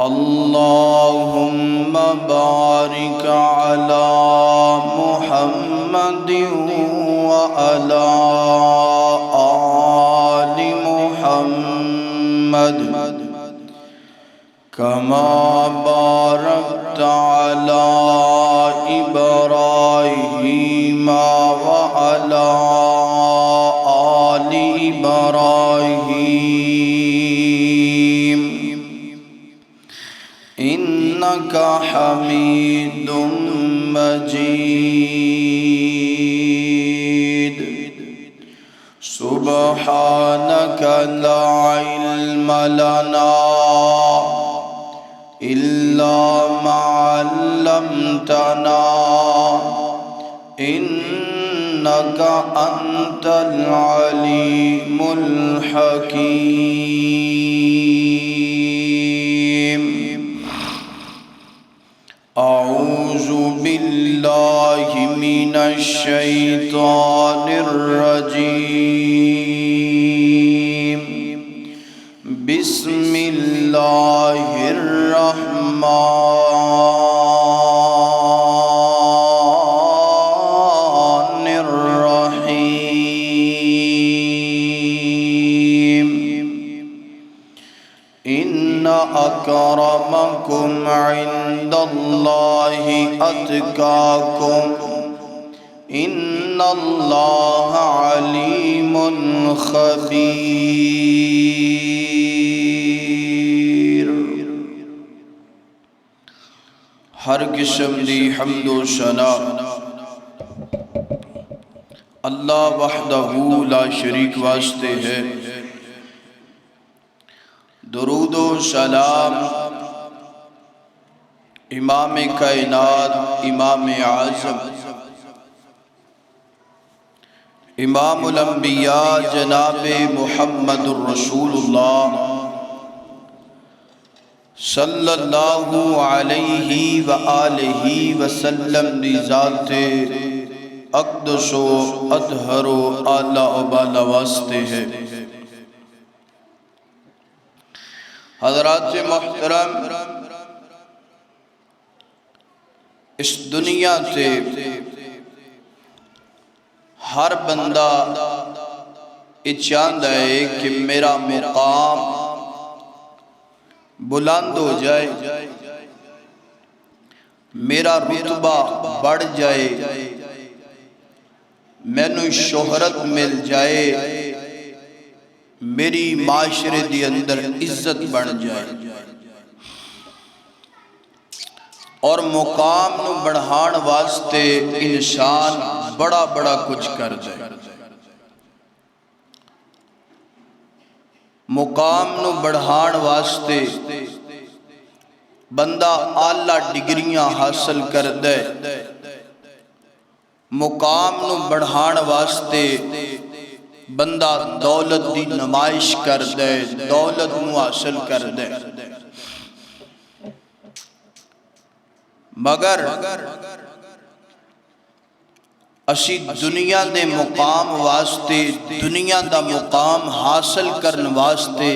اللهم بارك على محمد وعلى آل محمد كما باركت على إبراهيم وعلى آل إبراهيم إنك حميد مجيد سبحانك لا علم لنا إلا ما علمتنا إنك أنت العليم الحكيم أعوذ بالله من الشيطان الرجيم بسم الله الرحمن الرحيم إن أكرمكم عند الله أتقاكم إن الله عليم خبير۔ ہر قسم دی حمد و ثنا اللہ وحدہ لا شریک واسطے ہے۔ درود و سلام امام کائنات امام اعظم امام الانبیاء جناب محمد الرسول اللہ صلی اللہ علیہ وآلہ وسلم دی ذات اقدس و اطہر و اعلیٰ و بالا واسطے ہے۔ حضرات محترم، اس دنیا سے ہر بندہ یہ چاہتا ہے کہ میرا مقام بلند ہو جائے، میرا رتبہ بڑھ جائے، مینوں شہرت مل جائے، میری معاشرے دی اندر عزت بن جائے، اور مقام نو بڑھان واسطے انسان بڑا بڑا کچھ کر جائے۔ مقام نو بڑھان واسطے بندہ اعلیٰ ڈگریاں حاصل کر دے، مقام نو بڑھان واسطے بندہ دولت دی نمائش کر دے، دولت نو حاصل کر دے، مگر اسی دنیا دے مقام واسطے، دنیا دا مقام حاصل کرن واسطے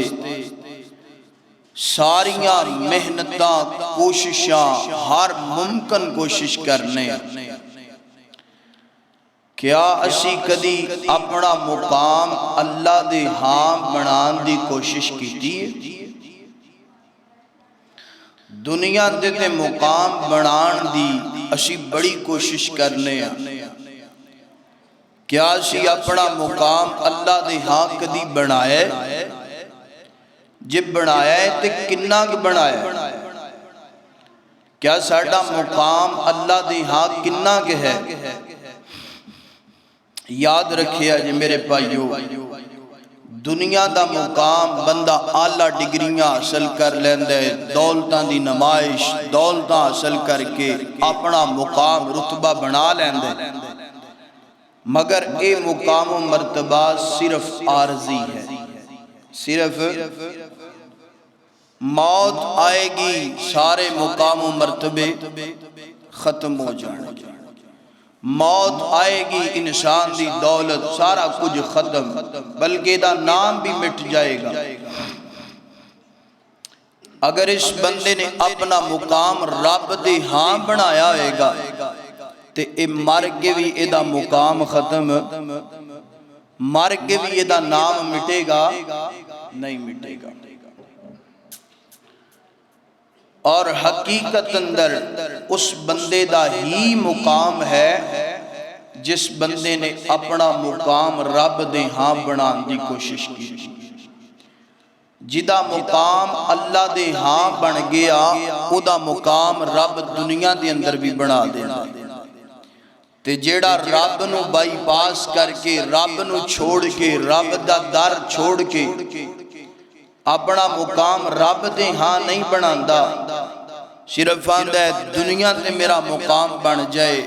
ساریاں محنتاں کوششاں ہر ممکن کوشش کرنے، کیا اسی کدی اپنا مقام اللہ دے ہاں بنان دی کوشش کیتی ہے؟ دنیا دے تے مقام بنان دی اسی بڑی کوشش کرنے ہیں، کیا اسی اپنا مقام اللہ دے ہاں کدی بنائے؟ جب بنایا ہے تے کننا کی بنایا ہے؟ کیا ساڑھا مقام اللہ دے ہاں کننا کے ہے؟ یاد رکھیا جی میرے بھائیو، دنیا دا مقام بندہ اعلیٰ ڈگریاں حاصل کر لیندے، دولتاں دی نمائش دولتاں حاصل کر کے اپنا مقام رتبہ بنا لیندے، مگر اے مقام و مرتبہ صرف عارضی ہے، صرف موت آئے گی سارے مقام و مرتبے ختم ہو جائیں گے، موت آئے گی انسان دی دولت سارا کچھ ختم، بلکہ دا نام بھی مٹ جائے گا، اگر اس بندے نے اپنا مقام رب دے ہاں بنایا ہوئے گا تے اے مر کے بھی اے دا مقام ختم، مر کے بھی اے دا نام مٹے گا نہیں مٹے گا۔ اور حقیقت اندر اس بندے دا ہی مقام ہے جس بندے نے اپنا مقام رب دے ہاں بنان دی کوشش کی، جدا مقام اللہ دے ہاں بن گیا او دا مقام رب دنیا دے اندر بھی بنا دینا، تے جیڑا رب نو بائی پاس کر کے رب نو چھوڑ کے رب دا در چھوڑ کے اپنا مقام رب دے ہاں نہیں بناندا، صرف آندہ ہے دنیا تے میرا مقام بن جائے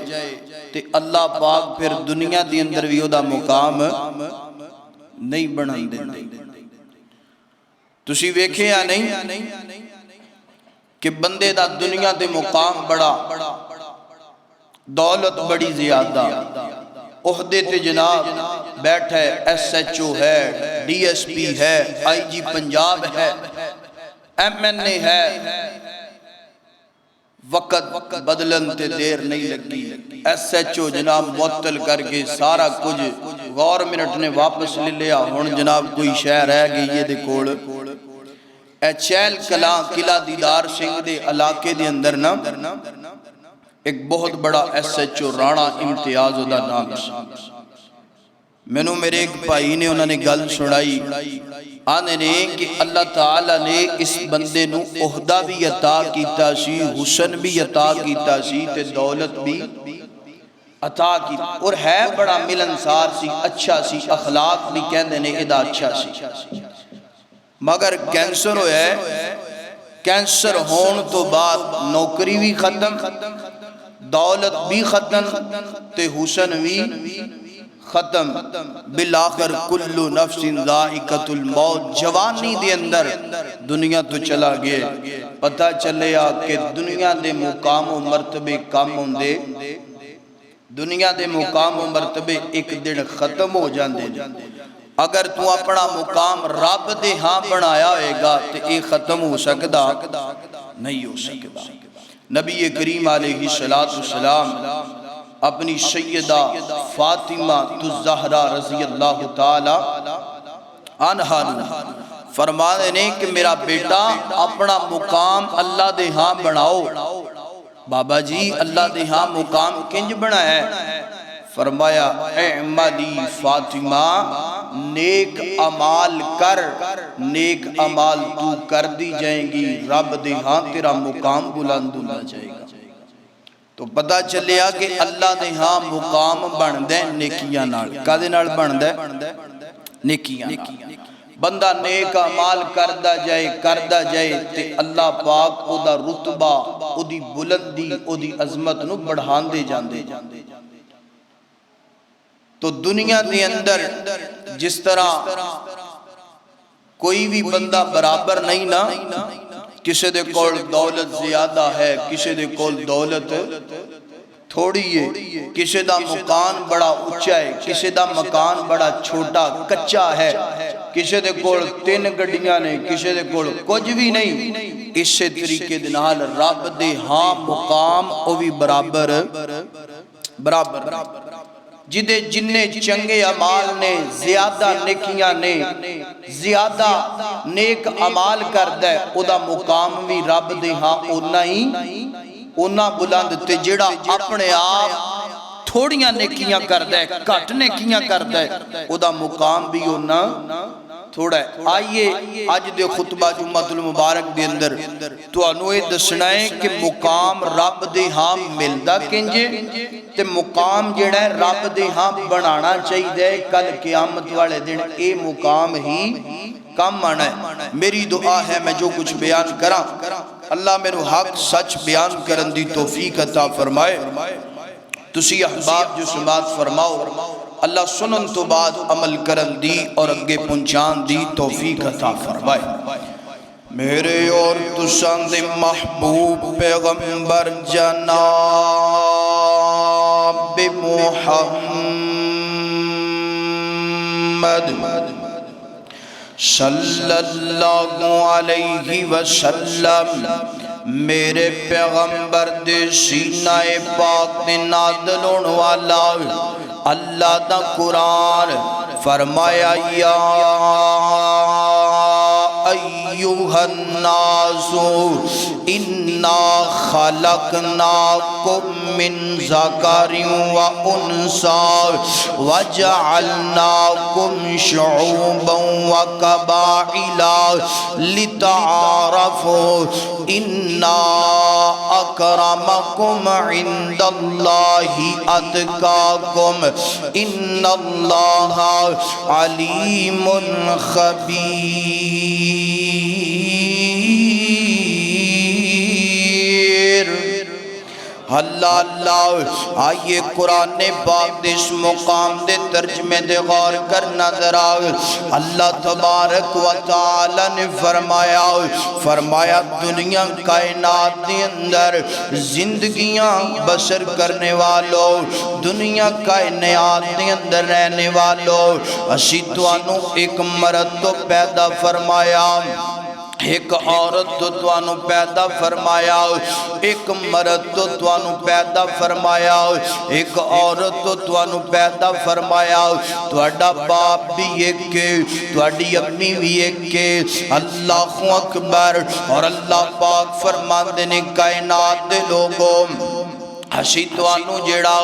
تے اللہ پاک پھر دنیا دی اندر بھی او دا مقام نہیں بنان دے۔ تسی ویکھے یا نہیں کہ بندے دا دنیا دے مقام بڑا، دولت بڑی زیادہ، عہدے تے جناب بیٹھا ہے، ایس ایچ او ہے، ڈی ایس پی ہے، آئی جی پنجاب ہے، ایم این اے ہے، وقت بدلن تے دیر نہیں لگی، ایس ایچ او جناب معطل کر کے سارا کچھ گورنمنٹ نے واپس لے لیا، ہن جناب کوئی شہر ہے گئی یہ دے کوڑ اے چیل کلاں قلعہ دیدار سنگھ دے علاقے دے اندر نا ایک بہت بڑا ایس ایچ او رانا امتیاز دا نام سی۔ میں نو میرے ایک بھائی نے انہوں نے گل سنائی، آنے نے کہ اللہ تعالیٰ نے اس بندے نو عہدہ بھی عطا کیتا سی، حسن بھی عطا کیتا سی تے دولت بھی عطا کیتا، اور ہے بڑا ملنسار سی، اچھا سی، اخلاق بھی کہندے نے ادا اچھا سی، مگر کینسر ہویا ہے، کینسر ہون تو بعد نوکری بھی ختم، دولت بھی ختم تے حسن بھی ختم، بالآخر کل نفس ذائقۃ الموت، جوانی دے اندر دنیا تو چلا گئے، پتہ چلیا کہ دنیا دے مقام و مرتبے کم ہوندے، دنیا دے مقام و مرتبے ایک دن ختم ہو جاندے، اگر تو اپنا مقام رب دے ہاں بنایا ہوئے گا تو یہ ختم ہو سکتا نہیں ہو سکتا۔ نبی کریم علیہ السلام اپنی سیدہ فاطمہ الزہرا رضی اللہ تعالی عنہا فرمانے نے کہ میرا بیٹا اپنا مقام اللہ دے ہاں بناؤ۔ بابا جی اللہ دے ہاں مقام کنج بنایا ہے؟ فرمایا اعملی فاطمہ، نیک عمال کر، نیک عمال تو کر دی جائیں گی، رب دے ہاں تیرا مقام بلند ہونا جائے گا۔ تو پتہ چلیا کہ اللہ دے ہاں مقام بندے نیکیاں نال، کدے نال بندے نیکیاں نال، بندہ نیک عمال کردہ جائے تے اللہ پاک او دا رتبہ، او دی بلندی، او دی عظمت نو بڑھان دے جاندے۔ تو دنیا دے اندر جس طرح کوئی بھی بندہ برابر نہیں نا، کسی دے کول دولت زیادہ ہے، کسی دے کول دولت تھوڑی ہے، کسی دا مکان بڑا اچھا ہے، کسی دا مکان بڑا چھوٹا کچا ہے، کسی دے کول 3 گڈیاں نے، کسی دے کول کچھ بھی نہیں، اسی طریقے دنال رب دے ہاں مقام او بھی برابر جدے جننے چنگے عمال نے، زیادہ نیکیاں نے، زیادہ نیک عمال کردہ ہے، او دا مقام بھی رب دے ہاں اونا بلند تے جڑا اپنے آپ تھوڑیاں نیکیاں کردہ ہے، کٹ نیکیاں کردہ ہے، او دا مقام بھی اونا تھوڑا ہے۔ آئیے آج دے خطبہ جمعۃ المبارک دے اندر تو انوے دسنائیں کہ مقام رب دے ہاں ملدہ کنجے تے مقام جڑا ہے رب دے ہاں بنانا چاہیے، کل قیامت والے دن اے مقام ہی کم آنا ہے۔ میری دعا ہے میں جو کچھ بیان کرا اللہ میرے حق سچ بیان کرن دی توفیق عطا فرمائے، تسی احباب جو سماعت فرماؤ، اللہ سنن تو بعد عمل کرن دی اور اگے پہنچان دی توفیق عطا فرمائے۔ میرے اور تسان دے محبوب پیغمبر جناب محمد صلی اللہ علیہ وسلم میرے پیغمبر دے سینہ پاک دے نازل ہون والا اللہ دا قرآن فرمایا یا ایوہ الناس انا خلقناکم من ذکر و انثی وجعلناکم شعوبا و قبائل لتعارفوا ان اکرمکم عند اللہ اتقاکم ان اللہ علیم خبیر۔ اللہ اللہ آئیے قرآن پاک دے اس مقام دے ترجمے دے غور کرنا ذرا۔ اللہ تبارک و تعالی نے فرمایا دنیا کائنات دے اندر زندگیاں بسر کرنے والوں، دنیا کائنات دے اندر رہنے والوں، اسی توانوں ایک مرد تو پیدا فرمایا، ایک عورت تو توانو پیدا فرمایا، ایک مرد تو توانو پیدا فرمایا، ایک عورت تو توانو پیدا فرمایا، تواڈا باپ بھی ایک کے، تواڈی امی بھی ایک کے۔ اللہ اکبر۔ اور اللہ پاک فرماندے نے کائنات دے لوگوں اسی توانو جڑا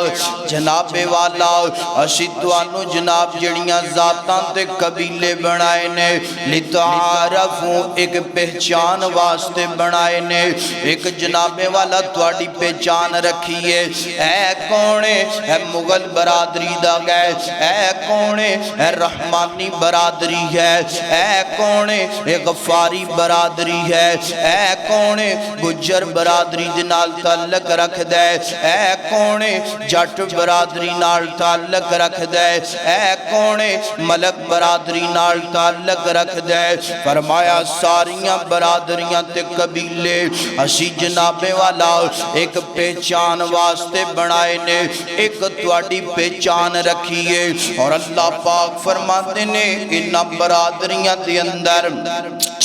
جناب والا، اسی توانو جناب جڑیاں ذاتاں تے قبیلے بنائے نے، لتعارفوں ایک پہچان واسطے بنائے نے، ایک جناب والا تواڈی پہچان رکھیے۔ اے کونے اے مغل برادری دا گئے، اے کونے اے رحمانی برادری ہے، اے کونے اے غفاری برادری ہے، اے کونے گجر برادری دے نال تعلق رکھ دے، اے کونے جٹ برادری نال تعلق رکھ دے، اے کونے ملک برادری نال تعلق رکھ دے۔ فرمایا ساریاں برادریاں تے قبیلے اسی جناب والا ایک پہچان واسطے بنائے نے، ایک تواڈی پہچان رکھیے۔ اور اللہ پاک فرماتے نے انہاں برادریاں دے اندر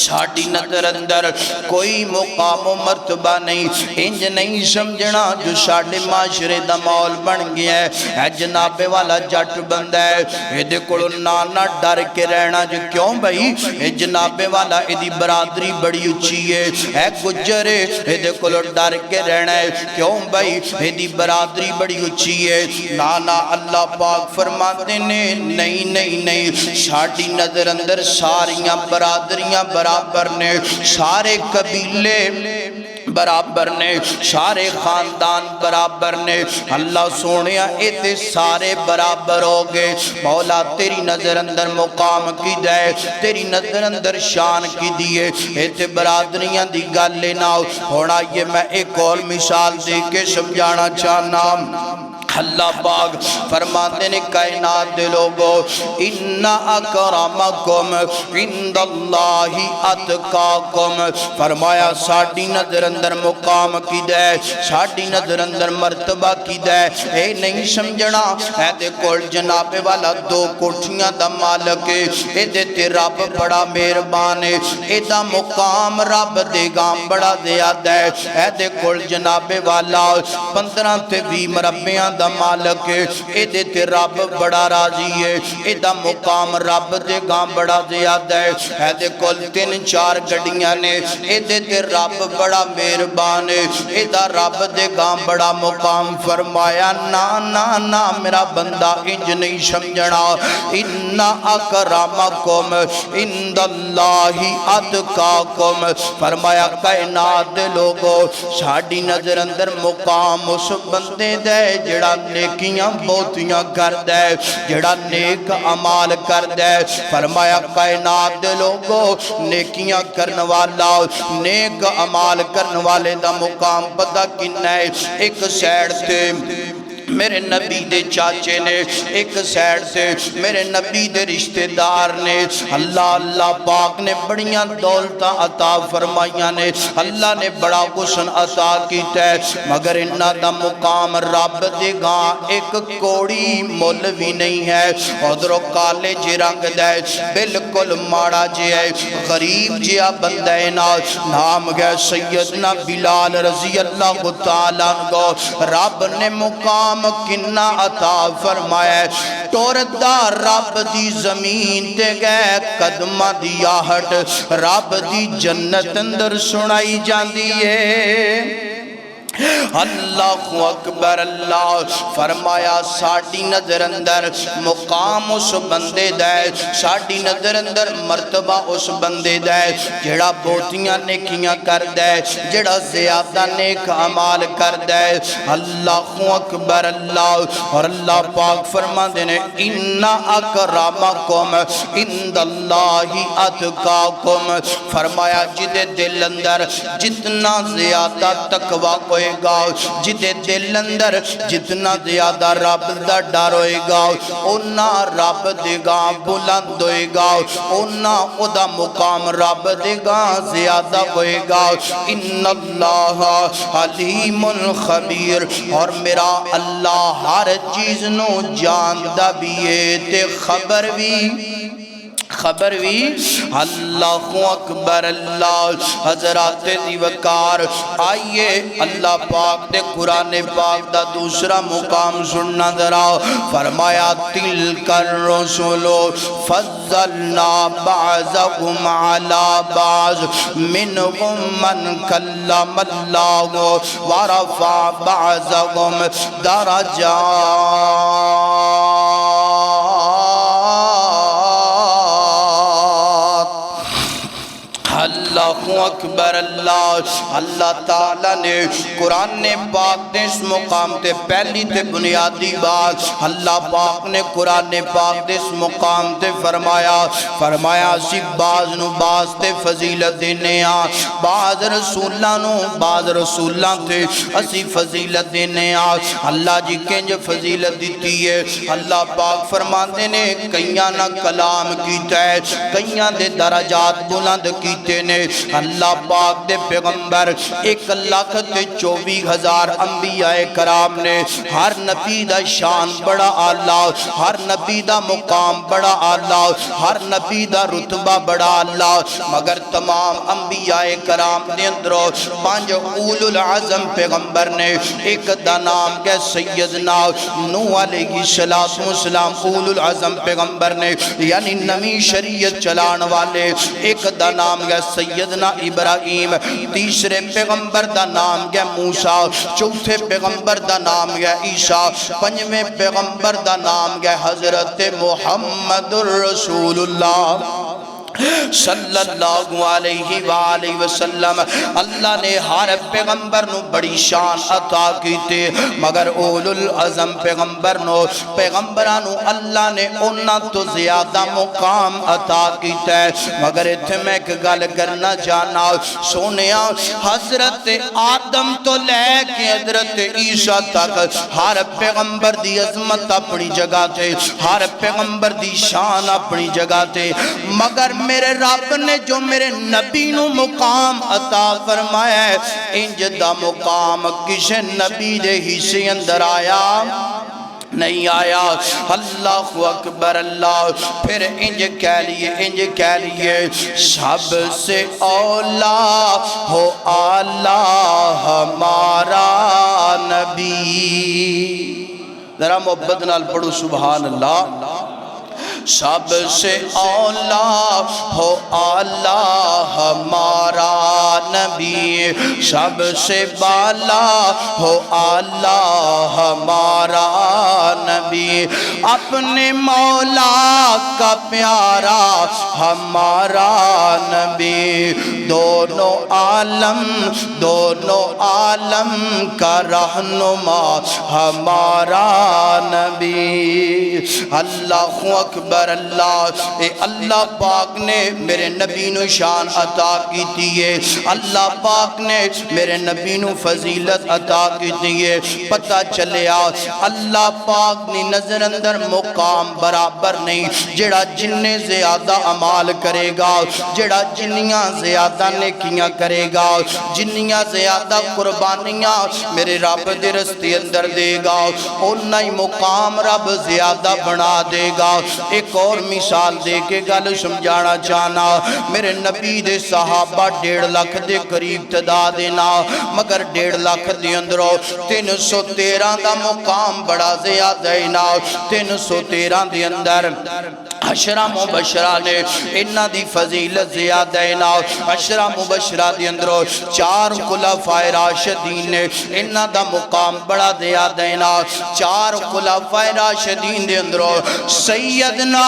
ساڈی نظر اندر کوئی مقام و مرتبہ نہیں، انج نہیں سمجھنا جو ساڈے معاشرے دا ماحول بن گیا ہے۔ اے جناب والا جٹ بندہ ہے، ایدے کولو نانا ڈر کے رہنا جو کیوں بھائی، اے جناب والا ایدی برادری بڑی اچھی ہے، اے گجرے ایدے کولو ڈر کے رہنا ہے کیوں بھائی، ایدی برادری بڑی اچھی ہے۔ نانا اللہ پاک فرماتے نے نہیں نہیں نہیں، ساڈی نظر اندر ساریاں برادریاں برابر نے، سارے قبیلے برابر نے، سارے خاندان برابر نے۔ اللہ سونیا اے تے سارے برابر ہو گئے۔ مولا تیری نظر اندر مقام کی دے، تیری نظر اندر شان کی دیئے، اے تے برادریاں دی گل لینا ہونا۔ یہ میں ایک اور مثال دے کے سمجھانا چاہنا۔ اللہ پاک فرماتے نے کائنات دے لوگو اِنَّا اَكْرَمَكُمْ عِنْدَ اللَّهِ أَتْقَاكُمْ، فرمایا ساڑی نظر اندر مقام کی دے، ساڑی نظر اندر مرتبہ کی دے۔ اے نہیں سمجھنا اے دے کول جناب والا دو کوٹھیاں دا مالک، اے دے تے رب بڑا مہربان، اے دا مقام رب دے گام بڑا دیا دے۔ اے دے کول جناب والا 15 تے 20 مربیاں دا مالک، اے دے تے رب بڑا راضی ہے، اے دا مقام رب دے گام بڑا زیادہ ہے۔ اے دے کول 3-4 گڑیاں نے، اے دے تے رب بڑا مہربان ہے، اے دا رب دے گام بڑا مقام۔ فرمایا نا نا نا میرا بندہ انج نہیں سمجھنا، اِنَّا اَكْرَمَكُمْ عِنْدَ اللَّهِ أَتْقَاكُمْ، فرمایا کائنات دے لوگو ساڑی نظر اندر مقام اس بندے دے جڑا نیکیاں بہتیاں کر دے، جڑا نیک عمال کر دے۔ فرمایا کائنات دے لوگو نیکیاں کرن والا، نیک عمال کرن والے دا مقام پتہ کن ہے؟ ایک سیڑ تے میرے نبی دے چاچے نے، ایک سائڈ سے میرے نبی دے رشتہ دار نے، اللہ اللہ پاک نے بڑیاں دولتاں عطا فرمائیاں نے، اللہ نے بڑا حسن عطا کیتا ہے، مگر انہاں دا مقام رب دے گاں ایک کوڑی مولوی نہیں ہے، ادھروں کالے جے رنگ دے بالکل ماڑا جے ہے، غریب جیا بندہ نام گیا سیدنا بلال رضی اللہ تعالیٰ عنہ، رب نے مقام کنہ عطا فرمایا ہے، ٹوردا رب دی زمین تے گئے قدمہ دی آہٹ رب دی جنت اندر سنائی جاندی ہے۔ اللہ اکبر، اللہ فرمایا ساڑی نظر اندر مقام اس بندے دے، ساڑی نظر اندر مرتبہ اس بندے دے جڑا بہتیاں نیکیاں کر دے، جڑا زیادہ نیک عمال کر دے۔ اللہ اکبر، اللہ اور اللہ پاک فرما دینے اِنَّ اَكْرَمَكُمْ عِنْدَ اللَّهِ أَتْقَاكُمْ، فرمایا جدے دل اندر جتنا زیادہ تقوی کوئی گا، جدے دل اندر جتنا زیادہ رب دا ڈر ہوئے گا، اونا رب دے گا بلند ہوئے گا، اونا او دا مقام رب دے گا زیادہ ہوئے گا۔ ان اللہ علیم خبیر، اور میرا اللہ ہر چیز نو جاندہ بھی ہے تے خبر بھی۔ اللہ اکبر، اللہ حضرات دی وقار، آئیے اللہ پاک دے قرآن پاک دا دوسرا مقام سننا ذرا، فرمایا تلک الرسل فضلنا بعضهم على بعض منهم من کلم اللہ ورفع بعضهم درجات۔ اللہ اکبر، اللہ تعالیٰ نے قرآن پاک دے اس مقام تے پہلی تے بنیادی بات، اللہ پاک نے قرآن پاک دے اس مقام تے فرمایا اسی بعض نو بعض تے فضیلت دینے ہاں، بعض رسولاں تے اسی فضیلت دینے ہاں۔ اللہ جی کنج فضیلت دیتی ہے، اللہ پاک فرماتے نے کئیاں نہ کلام کیتا ہے، کئیاں دے درجات بلند کیتے نے۔ اللہ پاک دے پیغمبر 1,24,000 انبیاء کرام نے، ہر نبی دا شان بڑا اعلیٰ، ہر نبی دا مقام بڑا اعلیٰ، ہر نبی دا رتبہ بڑا اعلیٰ، مگر تمام انبیاء کرام نے اندروں 5 اولو العظم پیغمبر نے، ایک دا نام کے سیدنا نوح علیہ السلام اولو العظم پیغمبر نے، یعنی نمی شریعت چلان والے، ایک دا نام کے سیدنا ابراہیم، تیسرے پیغمبر دا نام گیا موسیٰ، چوتھے پیغمبر دا نام گیا عیسیٰ، پنجویں پیغمبر دا نام گیا حضرت محمد الرسول اللہ صلی اللہ علیہ وآلہ وسلم۔ اللہ نے ہر پیغمبر نو بڑی شان عطا کیتے، مگر اولو العظم پیغمبرانو اللہ نے انہاں تو زیادہ مقام عطا کیتا ہے۔ مگر اتھے میں ایک گل کرنا چاہنا، سونیا حضرت آدم تو لے کے حضرت عیسیٰ تک ہر پیغمبر دی عظمت اپنی جگہ تے، ہر پیغمبر دی شان اپنی جگہ تے، مگر میرے رب نے جو میرے نبی نو مقام عطا فرمایا ہے، انج دا مقام کسے نبی دے حصے اندر آیا نہیں آیا۔ اللہ اکبر، اللہ پھر انج کہہ لیے سب سے اولا ہو اعلیٰ ہمارا نبی۔ ذرا محبت نال پڑھو سبحان اللہ۔ سب سے اولا ہو اعلیٰ ہمارا نبی، سب سے بالا ہو اعلیٰ ہمارا نبی، اپنے مولا کا پیارا ہمارا نبی، دونوں عالم کا رہنما ہمارا نبی۔ اللہ اکبر اللہ، اے اللہ پاک نے میرے نبی نو شان عطا کی دیئے، اللہ پاک نے میرے نبی نو فضیلت عطا کی دیئے۔ پتہ چلیا اللہ پاک نے نظر اندر مقام برابر نہیں، جڑا جننے زیادہ عمال کرے گا، جڑا جنیاں زیادہ نیکیاں کرے گا، جنیاں زیادہ قربانیاں میرے رب دے رستے اندر دے گا، انہاں ہی مقام رب زیادہ بنا دے گا۔ ایک اور مثال دے کے گل سمجھانا چاہنا، میرے نبی دے صحابہ 1.5 لاکھ دے قریب تعداد دینا، مگر 1.5 لاکھ دے اندروں 313 دا مقام بڑا زیادہ ہے نا۔ 313 دے اندر 10 مبشرہ نے انہاں دی فضیلت زیادہ ہے نا۔ 10 مبشرہ دے اندروں 4 خلفائے راشدین نے انہاں دا مقام بڑا زیادہ ہے نا۔ 4 خلفائے راشدین دے اندروں سیدنا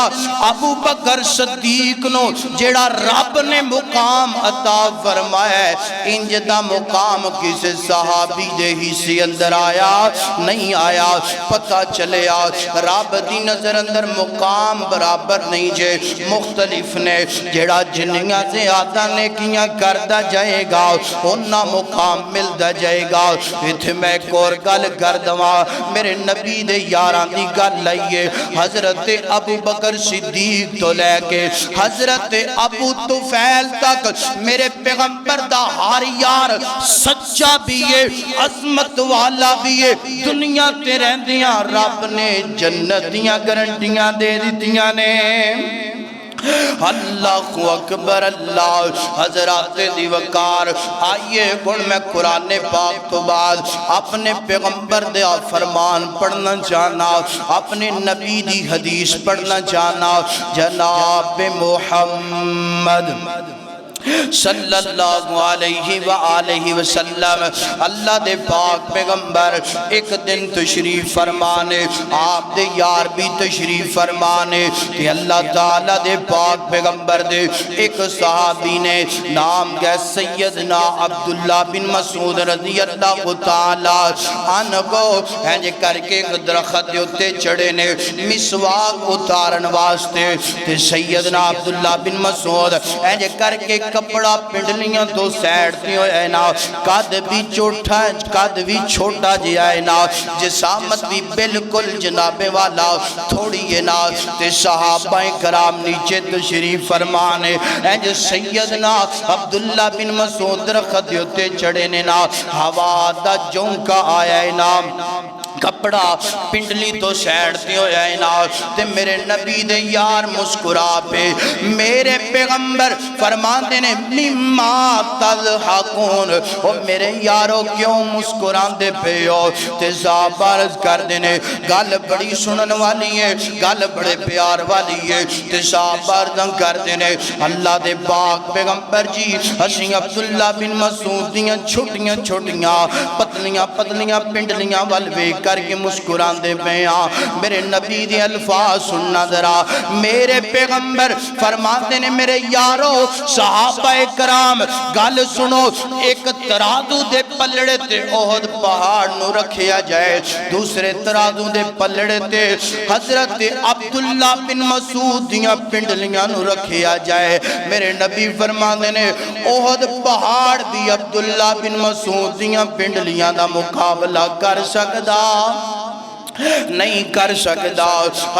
ابو بکر صدیق نو جیڑا رب نے مقام عطا فرمایا ہے، انج دا مقام کسی صحابی دے حصے اندر آیا نہیں آیا۔ پتہ چلیا رب دی نظر اندر مقام برابر نہیں جے، مختلف نے، جیڑا جنیاں زیادہ نیکیاں کردہ جائے گا انہاں مقام ملدہ جائے گا۔ اتھے میں ایک اور گل کردواں، میرے نبی دے یاران دی گل لائیے، حضرت ابو بکر صدیق تو لے کے حضرت ابو طفیل تک میرے پیغمبر دا ہر یار سچا بھی ہے، عظمت والا بھی ہے۔ دنیا تے رہندیاں رب نے جنت دیاں گارنٹیاں دے دیتیاں نے۔ اللہ اکبر اللہ، حضرات دی وقار آئیے گن میں قرآن پاک تو بعد اپنے پیغمبر دے فرمان پڑھنا چاہنا، اپنے نبی دی حدیث پڑھنا چاہنا۔ جناب محمد صلی اللہ علیہ وآلہ وسلم، اللہ دے پاک پیغمبر ایک دن تشریف فرمانے، آپ دے یار بھی تشریف فرمانے، کہ اللہ تعالیٰ دے پاک پیغمبر دے ایک صحابی نے نام گئے سیدنا عبداللہ بن مسعود رضی اللہ تعالیٰ عنہ کو ہنج کر کے ایک درخت دیوتے چڑھے نے مسواک اتارن واسطے، تے سیدنا عبداللہ بن مسعود ہنج کر کے کپڑا پنڈلیاں تو سیڑتی ہوئے نا، قد بھی چھوٹا جی آئے نا، جسامت بھی بالکل جناب والا تھوڑی ہے نا۔ تے صحابہ کرام نیچے تشریف فرمانے، جو سیدنا عبداللہ بن مسعود درخت ہوتے چڑھے نے نا، ہوا دا جونکا آیا ہے نا، کپڑا پنڈلی تو سیڑتی ہو جائے نا، تے میرے نبی دے یار مسکرا پہ میرے پیغمبر فرمان دینے مما تضحکون، او میرے یارو کیوں مسکران دے پہ ہو؟ تے زابارز کر دینے گل بڑی سنن والی ہے، گل بڑے پیار والی ہے، تے زابارز کر دینے اللہ دے پاک پیغمبر جی حسین عبداللہ بن مسعود دیاں چھوٹیاں چھوٹیاں پتلیاں پتلیاں پنڈلیاں والوے کر کے مسکران دے بیاں۔ میرے نبی دے الفاظ سننا ذرا، میرے پیغمبر فرماتے نے میرے یارو صحابہ کرام گل سنو، ایک ترازو دے پلڑے تے احد پہاڑ نو رکھیا جائے، دوسرے ترازو دے پلڑے تے حضرت عبداللہ بن مسعود دیاں پنڈلیاں نو رکھیا جائے۔ میرے نبی فرماتے نے احد پہاڑ بھی عبداللہ بن مسعود دیاں پنڈلیاں دا مقابلہ کر سکدا نہیں کر سکدا۔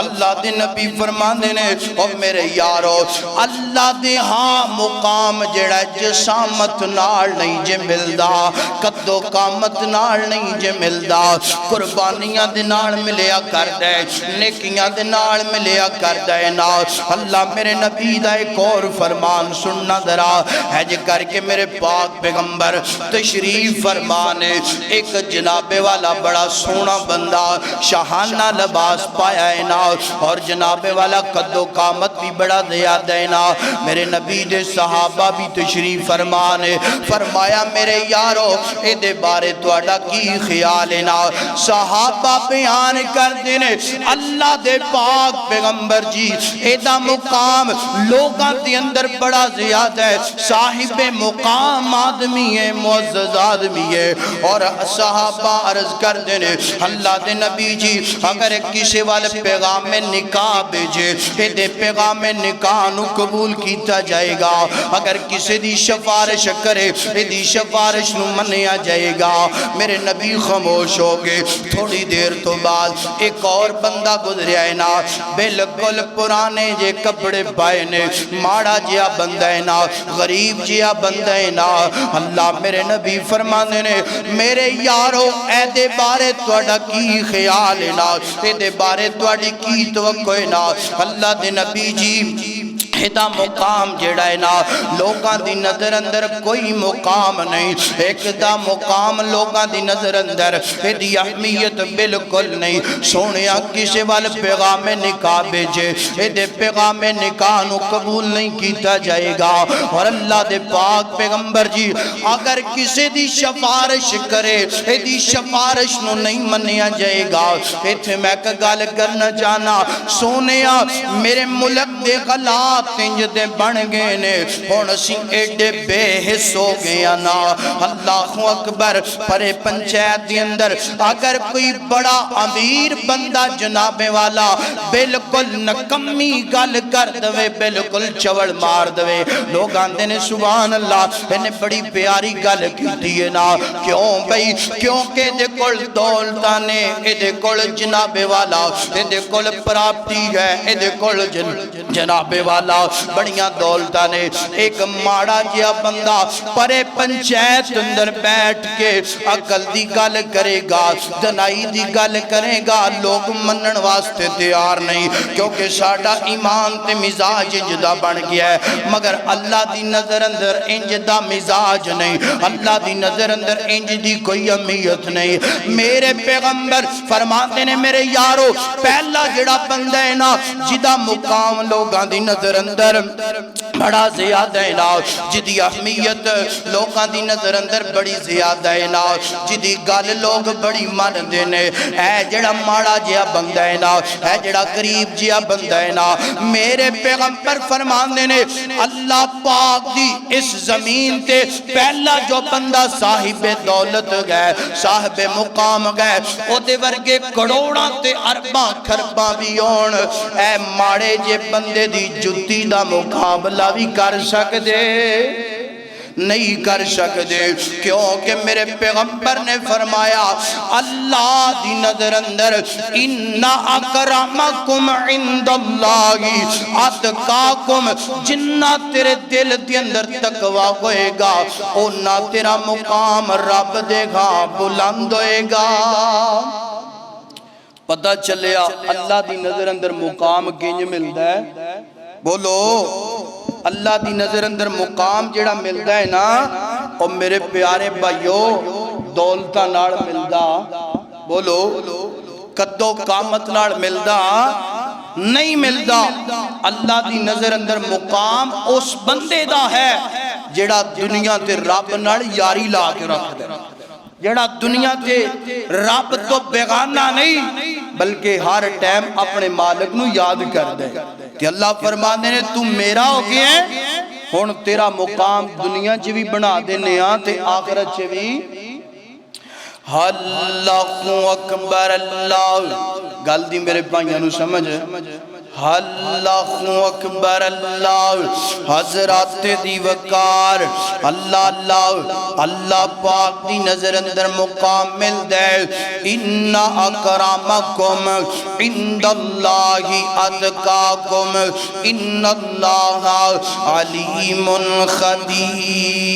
اللہ دے نبی فرماندے نے او میرے یارو اللہ دے ہاں مقام جڑا جسامت نال نہیں جے ملدا، قدو قامت نال نہیں جے ملدا، قربانیاں دے نال ملیا کردے، نیکیاں دے نال ملیا کردے نا۔ اللہ میرے نبی دا ایک اور فرمان سننا ذرا ہے جے کر کے میرے پاک پیغمبر تشریف فرمانے، ایک جناب والا بڑا سونا بندہ شاہانہ لباس پایا ہے نا، اور جناب والا قد و قامت بھی بڑا زیادہ ہے نا۔ میرے نبی دے صحابہ بھی تشریف فرمانے، فرمایا میرے یارو اے دے بارے تواڈا کی خیال ہے نا؟ صحابہ بیان کر دینے اللہ دے پاک پیغمبر جی اے دا مقام لوگاں دے اندر بڑا زیادہ ہے، صاحب مقام آدمی ہے، معزز آدمی ہے۔ اور صحابہ عرض کر دینے اللہ دے نبی جی اگر کسی والے پیغام میں نکاح بھیجے اے دے پیغام میں نکاح نو قبول کیتا جائے گا، اگر کسی دی شفارش کرے اے دی شفارش نو منیا جائے گا۔ میرے نبی خاموش ہو گئے۔ تھوڑی دیر تو بعد ایک اور بندہ گزریا ہے نا، بالکل پرانے جے کپڑے پائے نے، ماڑا جیا بندہ ہے نا، غریب جیا بندہ ہے نا۔ اللہ میرے نبی فرمانے نے میرے یارو اے دے بارے تواڈا کی خیال ہے نا، اے دے بارے تواڈی کی توقع ہے نا؟ اللہ دے نبی جی ایدہ مقام جڑا ہے نا لوگاں دی نظر اندر کوئی مقام نہیں، ایک دا مقام لوگاں دی نظر اندر ایدی اہمیت بالکل نہیں۔ سونیا کسی وال پیغام نکاح بھیجے ایدے پیغام نکاح نو قبول نہیں کیتا جائے گا، اور اللہ دے پاک پیغمبر جی اگر کسی دی شفارش کرے ایدی شفارش نو نہیں منیا جائے گا۔ ایتھے میں گل کرنا چاہنا سونیا میرے ملک دے غلات تنج دے بن گئے نے، ہون سی ایڈے بے حس ہو گیا نا۔ اللہ اکبر، پرے پنچایت دی اندر اگر کوئی بڑا امیر بندہ جناب والا بالکل نکمی گل کر دوے، بالکل چوڑ مار دوے، لوگ آندے نے سبحان اللہ انہیں بڑی پیاری گل کی دیئے نا۔ کیوں بھئی؟ کیونکہ دے کل دولتانے دے کل جناب والا دے کل پراپتی ہے، دے کل جناب والا بڑیاں دولتاں نے۔ ایک ماڑا جیا بندہ پرے پنچایت اندر بیٹھ کے عقل دی گل کرے گا، دنائی دی گل کرے گا، لوگ منن واسطے تیار نہیں، کیونکہ ساڑھا ایمان تے مزاج انجدہ بن گیا ہے، مگر اللہ دی نظر اندر انجدہ مزاج نہیں، اللہ دی نظر اندر انج دی کوئی امیت نہیں۔ میرے پیغمبر فرماتے نے میرے یارو پہلا جڑا بندہ ہے نا جدہ مقام لوگاں دی نظر اندر بڑا زیادہ ہے نا، جدی اہمیت لوگاں دی نظر اندر بڑی زیادہ ہے نا، جدی گل لوگ بڑی مان دینے، اے جڑا ماڑا جیا بندہ ہے نا، اے جڑا قریب جیا بندہ ہے نا۔ میرے پیغمبر فرمان دینے اللہ پاک دی اس زمین تے پہلا جو بندہ صاحب دولت گئے، صاحب مقام گئے، او دے ورگے کروڑاں تے ارباں کھرباں بھی ہون، اے ماڑے جے بندے دی جتی دا مقابلہ بھی کر سکدے نہیں کر سکدے، کیونکہ میرے پیغمبر نے فرمایا اللہ دی نظر اندر ان اکرمکم عند اللہ اتقاکم، جنہ تیرے دل دی اندر تقوی ہوئے گا اونا تیرا مقام رب دے گا بلند ہوئے گا۔ پتہ چلیا اللہ دی نظر اندر مقام کنج ملتا ہے؟ بولو اللہ دی نظر اندر مقام جڑا ملتا ہے نا اور میرے پیارے بھائیو دولتہ ناڑ ملدا، بولو قد و قامت ناڑ ملدا نہیں ملدا۔ اللہ دی نظر اندر مقام اس بندے دا ہے جڑا دنیا تے رب ناڑ یاری لا کے رکھ دے، جڑا دنیا تے رب تو بیگانہ نہیں بلکہ ہر ٹائم اپنے مالک نو یاد کر دے کہ اللہ فرمانے نے تو میرا ہو گیا ہے، ہون تیرا مقام دنیا چ بھی بنا دینے ہاں تے آخرت چ بھی۔ اللہ اکبر، اللہ گل دی میرے بھائیاں نو سمجھ، اللہ اکبر، اللہ حضرات دی وقار، اللہ اللہ اللہ پاک دی نظر اندر مقام مل دے۔ ان اکرامکم عند اللہ اتقاکم ان اللہ علیم خبیر۔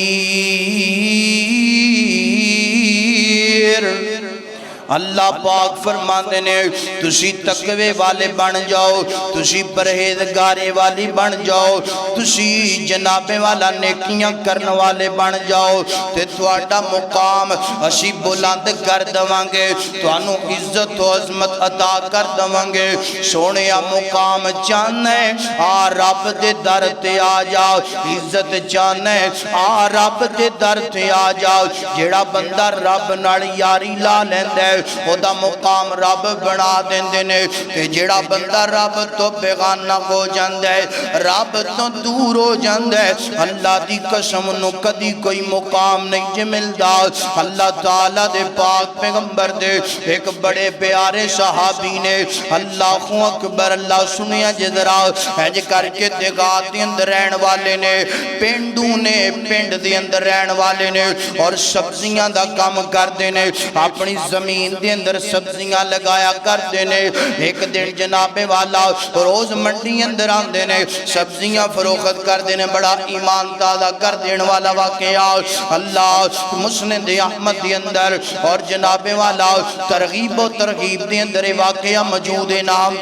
اللہ پاک فرماندے نے تسی تقوی والے بن جاؤ، تسی پرہیزگارے والی بن جاؤ، تسی جناب والا نیکیاں کرن والے بن جاؤ تے تواڈا مقام اسی بلند کر دواں گے، تانوں عزت و عظمت عطا کر دواں گے۔ سونیا مقام چاہنا ہے آ رب دے در تے آ جاؤ، عزت چاہنا ہے آ رب دے در تے آ جاؤ۔ جیڑا بندہ رب نال یاری لا لیندا ہے او دا مقام رب بنا دیندے نے، تے جیڑا بندہ رب تو بیگانہ ہو جاندا ہے، رب تو دور ہو جاندا ہے، اللہ دی قسم نو کدی کوئی مقام نہیں جے ملدا۔ اللہ تعالیٰ دے پاک پیغمبر دے ایک بڑے پیارے صحابی نے اللہ اکبر اللہ سنیا جدرا ہے کر کے دیگات دے اندر رہن والے نے، پینڈو نے پینڈ دے اندر رہن والے نے اور سبزیاں دا کام کر دینے، اپنی زمین دے اندر سبزیاں لگایا کر دینے۔ ایک دن جناب والا روز منڈی اندر آن دینے، سبزیاں فروخت کر دینے، بڑا ایمان تازہ کر دین والا واقعہ اللہ مسند احمد دے اندر اور جناب والا ترغیب و ترغیب دے اندر واقعہ موجود ہے نام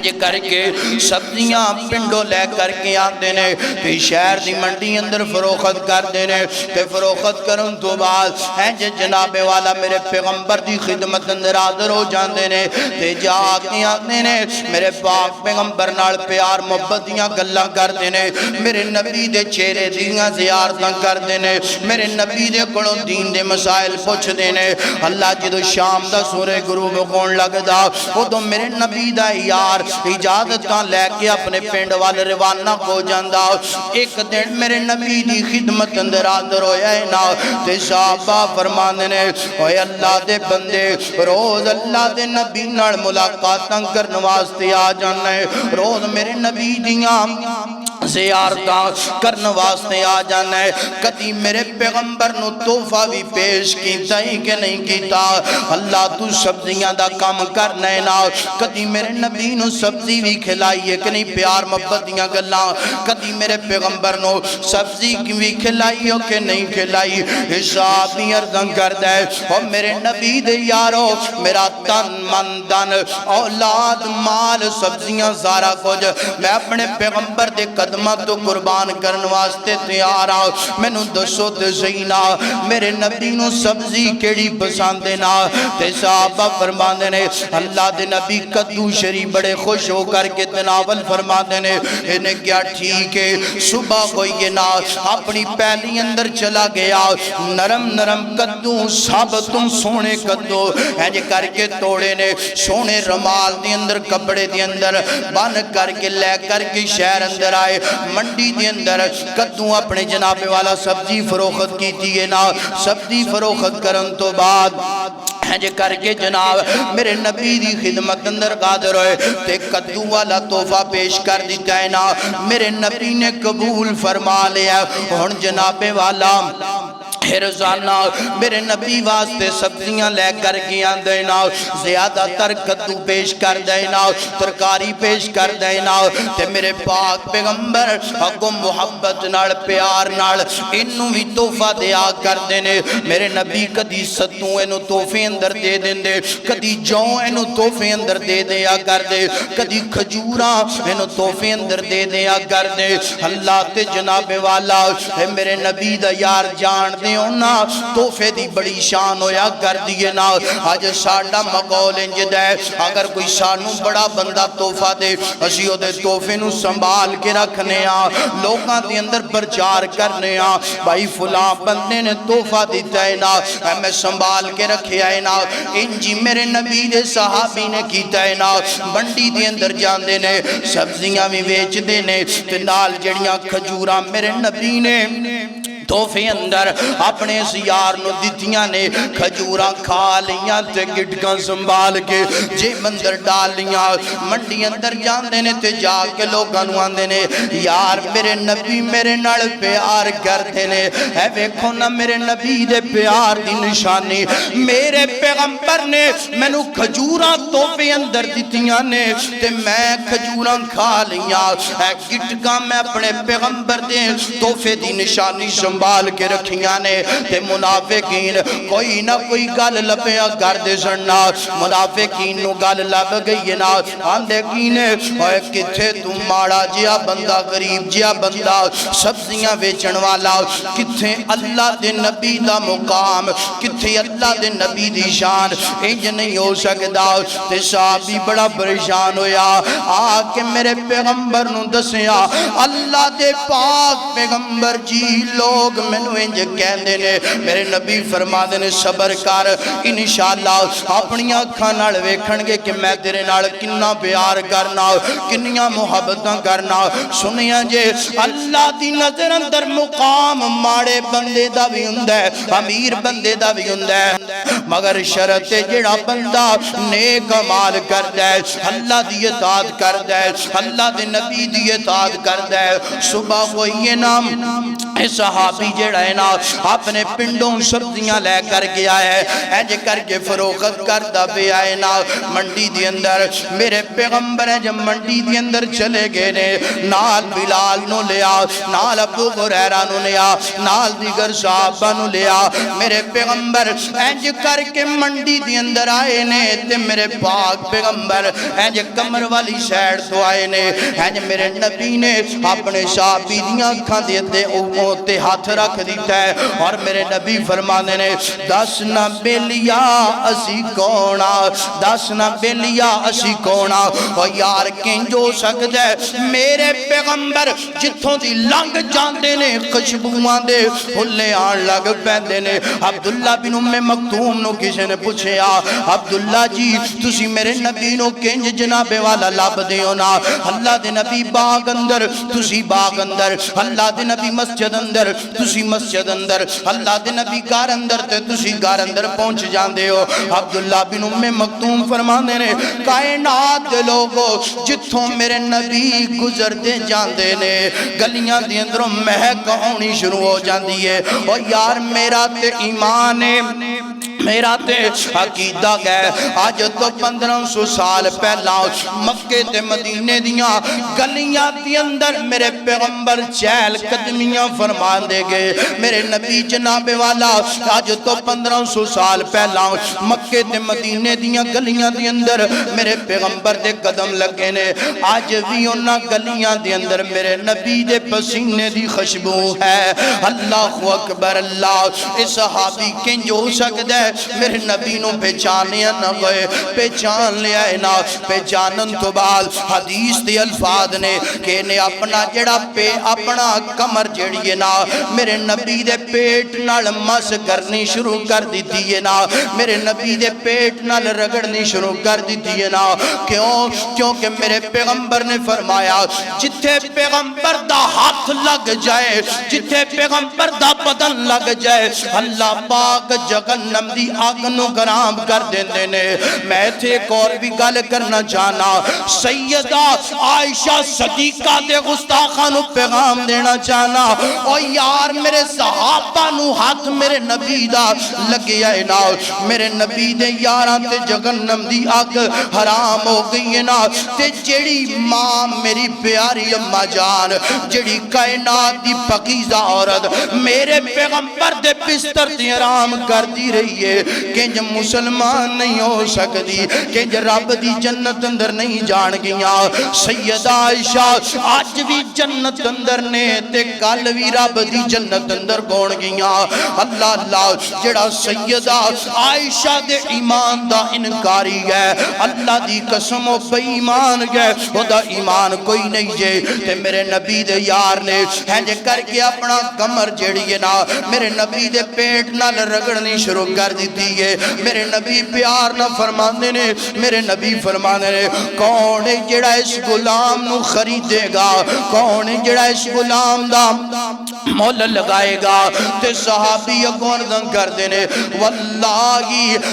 جے کر کے سبزیاں پنڈو لے کر کے آتے نے تے شہر دی منڈی اندر فروخت کر دینے تے فروخت کرن تو بعد جے جناب والا میرے پیغمبر دی خدمت اندر حاضر ہو جاندے نے تے جا کے آتے نے میرے پاک پیغمبر نال پیار محبت دیاں گلاں کر دینے، میرے نبی دے چہرے دیاں زیارتاں کر دینے، میرے نبی دے کولوں دین دے مسائل پوچھ دینے۔ اللہ جدو شام دا سورہ غروب ہون لگدا اودوں میرے نبی دا یار اجازتاں لے کے اپنے پنڈ والے روانہ ہو جاندا۔ ایک دن میرے نبی دی خدمت اندر حاضر ہویا ہے نا تے صحابہ فرماندے نے اوے اللہ دے بندے روز اللہ دے نبی نال ملاقاتاں کرن واسطے آ جانا ہے، روز میرے نبی دیاں زیارتاں کرن واسطے آ جانا ہے، کدی میرے پیغمبر نو تحفہ بھی پیش کیتا ہی کہ نہیں کیتا؟ اللہ تو سبزیاں دا کام کرنا ہے نا، کدی میرے نبی نو سبزی بھی کھلائی ہے کہ نہیں؟ پیار محبت دیاں گلاں کدی میرے پیغمبر نو سبزی بھی کھلائی ہو کہ نہیں کھلائی؟ حساب بھی عرضاں کردا ہے اور میرے نبی دے یارو میرا تن من دن اولاد مال سبزیاں سارا کچھ میں اپنے پیغمبر دے قدمہ تو قربان کرن واسطے تیار آؤ، میں نو دسو تے زینا میرے نبی نو سبزی کیڑی پسند نا؟ تے صحابہ فرماندے نے اللہ دے نبی کدو شریف بڑے خوش ہو کر کے تناول فرماندے نے، انہیں کیا ٹھیک ہے صبح ہوئی نا اپنی پہلی اندر چلا گیا، نرم نرم کدو سب تم سونے کدو ہے کر کے توڑے نے، سونے رمال دی اندر کپڑے دی اندر بن کر کے لے کر کے شہر اندر آئے، منڈی دی اندر کدو اپنے جناب والا سبزی فروخت کی تیئے نا، سبزی فروخت کرن تو بعد جے کر کے جناب میرے نبی دی خدمت اندر قادر ہوئے تے کدو والا تحفہ پیش کر دیتا ہے نا، میرے نبی نے قبول فرما لیا۔ ہن جناب والا روزانہ میرے نبی واسطے سبزیاں لے کر کے آندے نا، زیادہ تر کدو پیش کر دینا، ترکاری پیش کر دینا تے میرے پاک پیغمبر اگوں محبت نال پیار نال انہوں بھی تحفہ دیا کر دینے۔ میرے نبی کدی ستوں انہوں تحفے اندر دے دیندے، کدی جوں انہوں تحفے اندر دے دیا کر دے، کدی کھجوراں انہوں تحفے اندر دے دیا کر دے۔ اللہ تے جناب والا میرے نبی دا یار جان دے ہونا تحفے دی بڑی شان ہویا کر دیئے نا۔ آج ساڑھا مقول انجد ہے اگر کوئی سانوں بڑا بندہ تحفہ دے اسیو دے تحفے نو سنبھال کے رکھنے لوگاں دی اندر پرچار کرنے بھائی فلاں بندے نے تحفہ دیتا ہے نا میں سنبھال کے رکھے آئے نا۔ انجی میرے نبی دے صحابی نے کیتا ہے نا، منڈی دی اندر جان دینے سبزیاں بھی بیچ دینے تے نال جڑیاں کھجوراں میرے نبی نے تحفے اندر اپنے سیار نو دیتیاں نے، کھجوراں کھا لیاں تے گٹکاں سنبھال کے جے مندر ڈال لیاں، منڈی اندر جاندے نے تے جا کے لوگاں نو آندے نے یار میرے نبی میرے نال پیار کرتے نے، اے ویکھو نا میرے نبی دے پیار دی نشانی، میرے پیغمبر نے میں نو کھجوراں تحفے اندر دیتیاں نے تے میں کھجوراں کھا لیاں، اے گٹکاں میں اپنے پیغمبر دے تحفے دی نشانی سنبھال سنبھال کے رکھیاں نے تے منافقین کوئی نہ کوئی گل لبیا کر دے سننا منافقین نو گل لب گئی نا آندے کینے اوے کتھے تو ماڑا جیا بندہ غریب جیا بندہ سبزیاں بیچن والا کتھے اللہ دے نبی دا مقام کتھے اللہ دے نبی دی شان انج نہیں ہو سکدا تے صحابی بڑا پریشان ہویا آکے میرے پیغمبر نو دسیا اللہ دے پاک پیغمبر جی لوگ مینوں انج کہندے نے میرے نبی فرما دے نے صبر کر انشاءاللہ اپنی اکھاں نال ویکھن گے کہ میں تیرے نال کنا پیار کرنا کنیاں محبتاں کرنا سنیا جے اللہ دی نظر اندر مقام ماڑے بندے دا بھی ہوندا ہے امیر بندے دا بھی ہوندا ہے مگر شرط جڑا بندہ نیک اعمال کردا ہے اللہ دی اطاعت کردا ہے اللہ دے نبی دی اطاعت کردا ہے صبح ہوئی نام صحابی جڑا ہے نا اپنے پنڈوں سبزیاں لے کر گیا ہے ایج کر کے فروخت کردا پہ آئے نا منڈی دی اندر میرے پیغمبر ہیں جب منڈی دی اندر چلے گئے نے نال بلال نو لیا نال ابو ہریرہ نو لیا نال دیگر صحابہ نو لیا میرے پیغمبر ایج کر کے منڈی دی اندر آئے نے تے میرے پاک پیغمبر ایج کمر والی سیڑ تو آئے نے ایج میرے نبی نے اپنے صحابی دیاں کھاں دیتے تے ہاتھ رکھ دیتا ہے اور میرے نبی فرمانے نے دس نہ بیلیا اسی کونا دس نہ بیلیا اسی کونا اور یار کنجو سکتا ہے میرے پیغمبر جتھوں دی لنگ جاندے نے خشبوان دے ہلے آن لگ پیندے نے عبداللہ بن ام مکتوم نو کسی نے پوچھے عبداللہ جی تسی میرے نبی نو کنج جناب والا لاب دیو نا اللہ دے نبی باغ اندر تسی باغ اندر اللہ دے نبی مسجد اندر تسی مسجد اندر اللہ دے نبی گار اندر تے تسی گار اندر پہنچ جاندے ہو عبداللہ بن ام مکتوم فرمانے نے کائنات دے لوگو جتھوں میرے نبی گزرتے جاندے نے گلیاں دی اندروں مہک ہونی شروع ہو جاندی ہے اور یار میرا تے ایمان ہے میرا تے عقیدہ گئے آج تو 1500 سال پہلا مکہ تے مدینے دیاں گلیاں دی اندر میرے پیغمبر چہل قدمیاں فرمان دے گئے میرے نبی جناب والا آج تو 1500 سال پہلا مکہ تے مدینے دیاں گلیاں دی اندر میرے پیغمبر دے قدم لگے نے آج بھی انہاں گلیاں دی اندر میرے نبی دے پسینے دی خوشبو ہے اللہ اکبر اللہ اس صحابی کنج ہو سکتا ہے میرے نبی نو پہچانیا نہ گئے پہچان لیا ہے نا پہچانن تو بعد حدیث دی الفاظ نے کہ نے اپنا جڑا پہ اپنا کمر جڑی ہے نا میرے نبی دے پیٹ نال مس کرنی شروع کر دیتی ہے نا میرے نبی دے پیٹ نال رگڑنی شروع کر دیتی ہے نا کیونکہ میرے پیغمبر نے فرمایا جتھے پیغمبر دا ہاتھ لگ جائے جتھے پیغمبر دا بدن لگ جائے اللہ پاک جہنم دی آگنو گرام کر دیندے نے میں تھے ایک اور بھی گل کرنا چاہنا سیدہ عائشہ صدیقہ دے گستاخانو پیغام دینا چاہنا اور یار میرے صحابہ نو ہاتھ میرے نبی دا لگے آئے نا میرے نبی دے یاران تے جہنم دی آگ حرام ہو گئی ہے نا تے جڑی ماں میری پیاری اماں جان جڑی کائنات دی پاکیزہ عورت میرے پیغمبر دے بستر دی حرام کر دی رہی ہے کنج مسلمان نہیں ہو سکتی کنج رب دی جنت اندر نہیں جان گیا سیدہ عائشہ آج بھی جنت اندر نے تے کل بھی رب دی جنت اندر کون گیا اللہ اللہ جڑا سیدہ عائشہ دے ایمان دا انکاری ہے اللہ دی قسم و بے ایمان گئے وہ دا ایمان کوئی نہیں جے تے میرے نبی دے یار نے ہینج کر کے اپنا کمر جڑی ہے نا میرے نبی دے پیٹ نال رگڑنی شروع کر دیتی ہے میرے نبی پیار نہ فرمانے نے میرے نبی فرمانے نے کون جڑا اس غلام نو خریدے گا کون جڑا اس غلام دا مول لگائے گا تے صحابی اگوردن کر دینے واللہ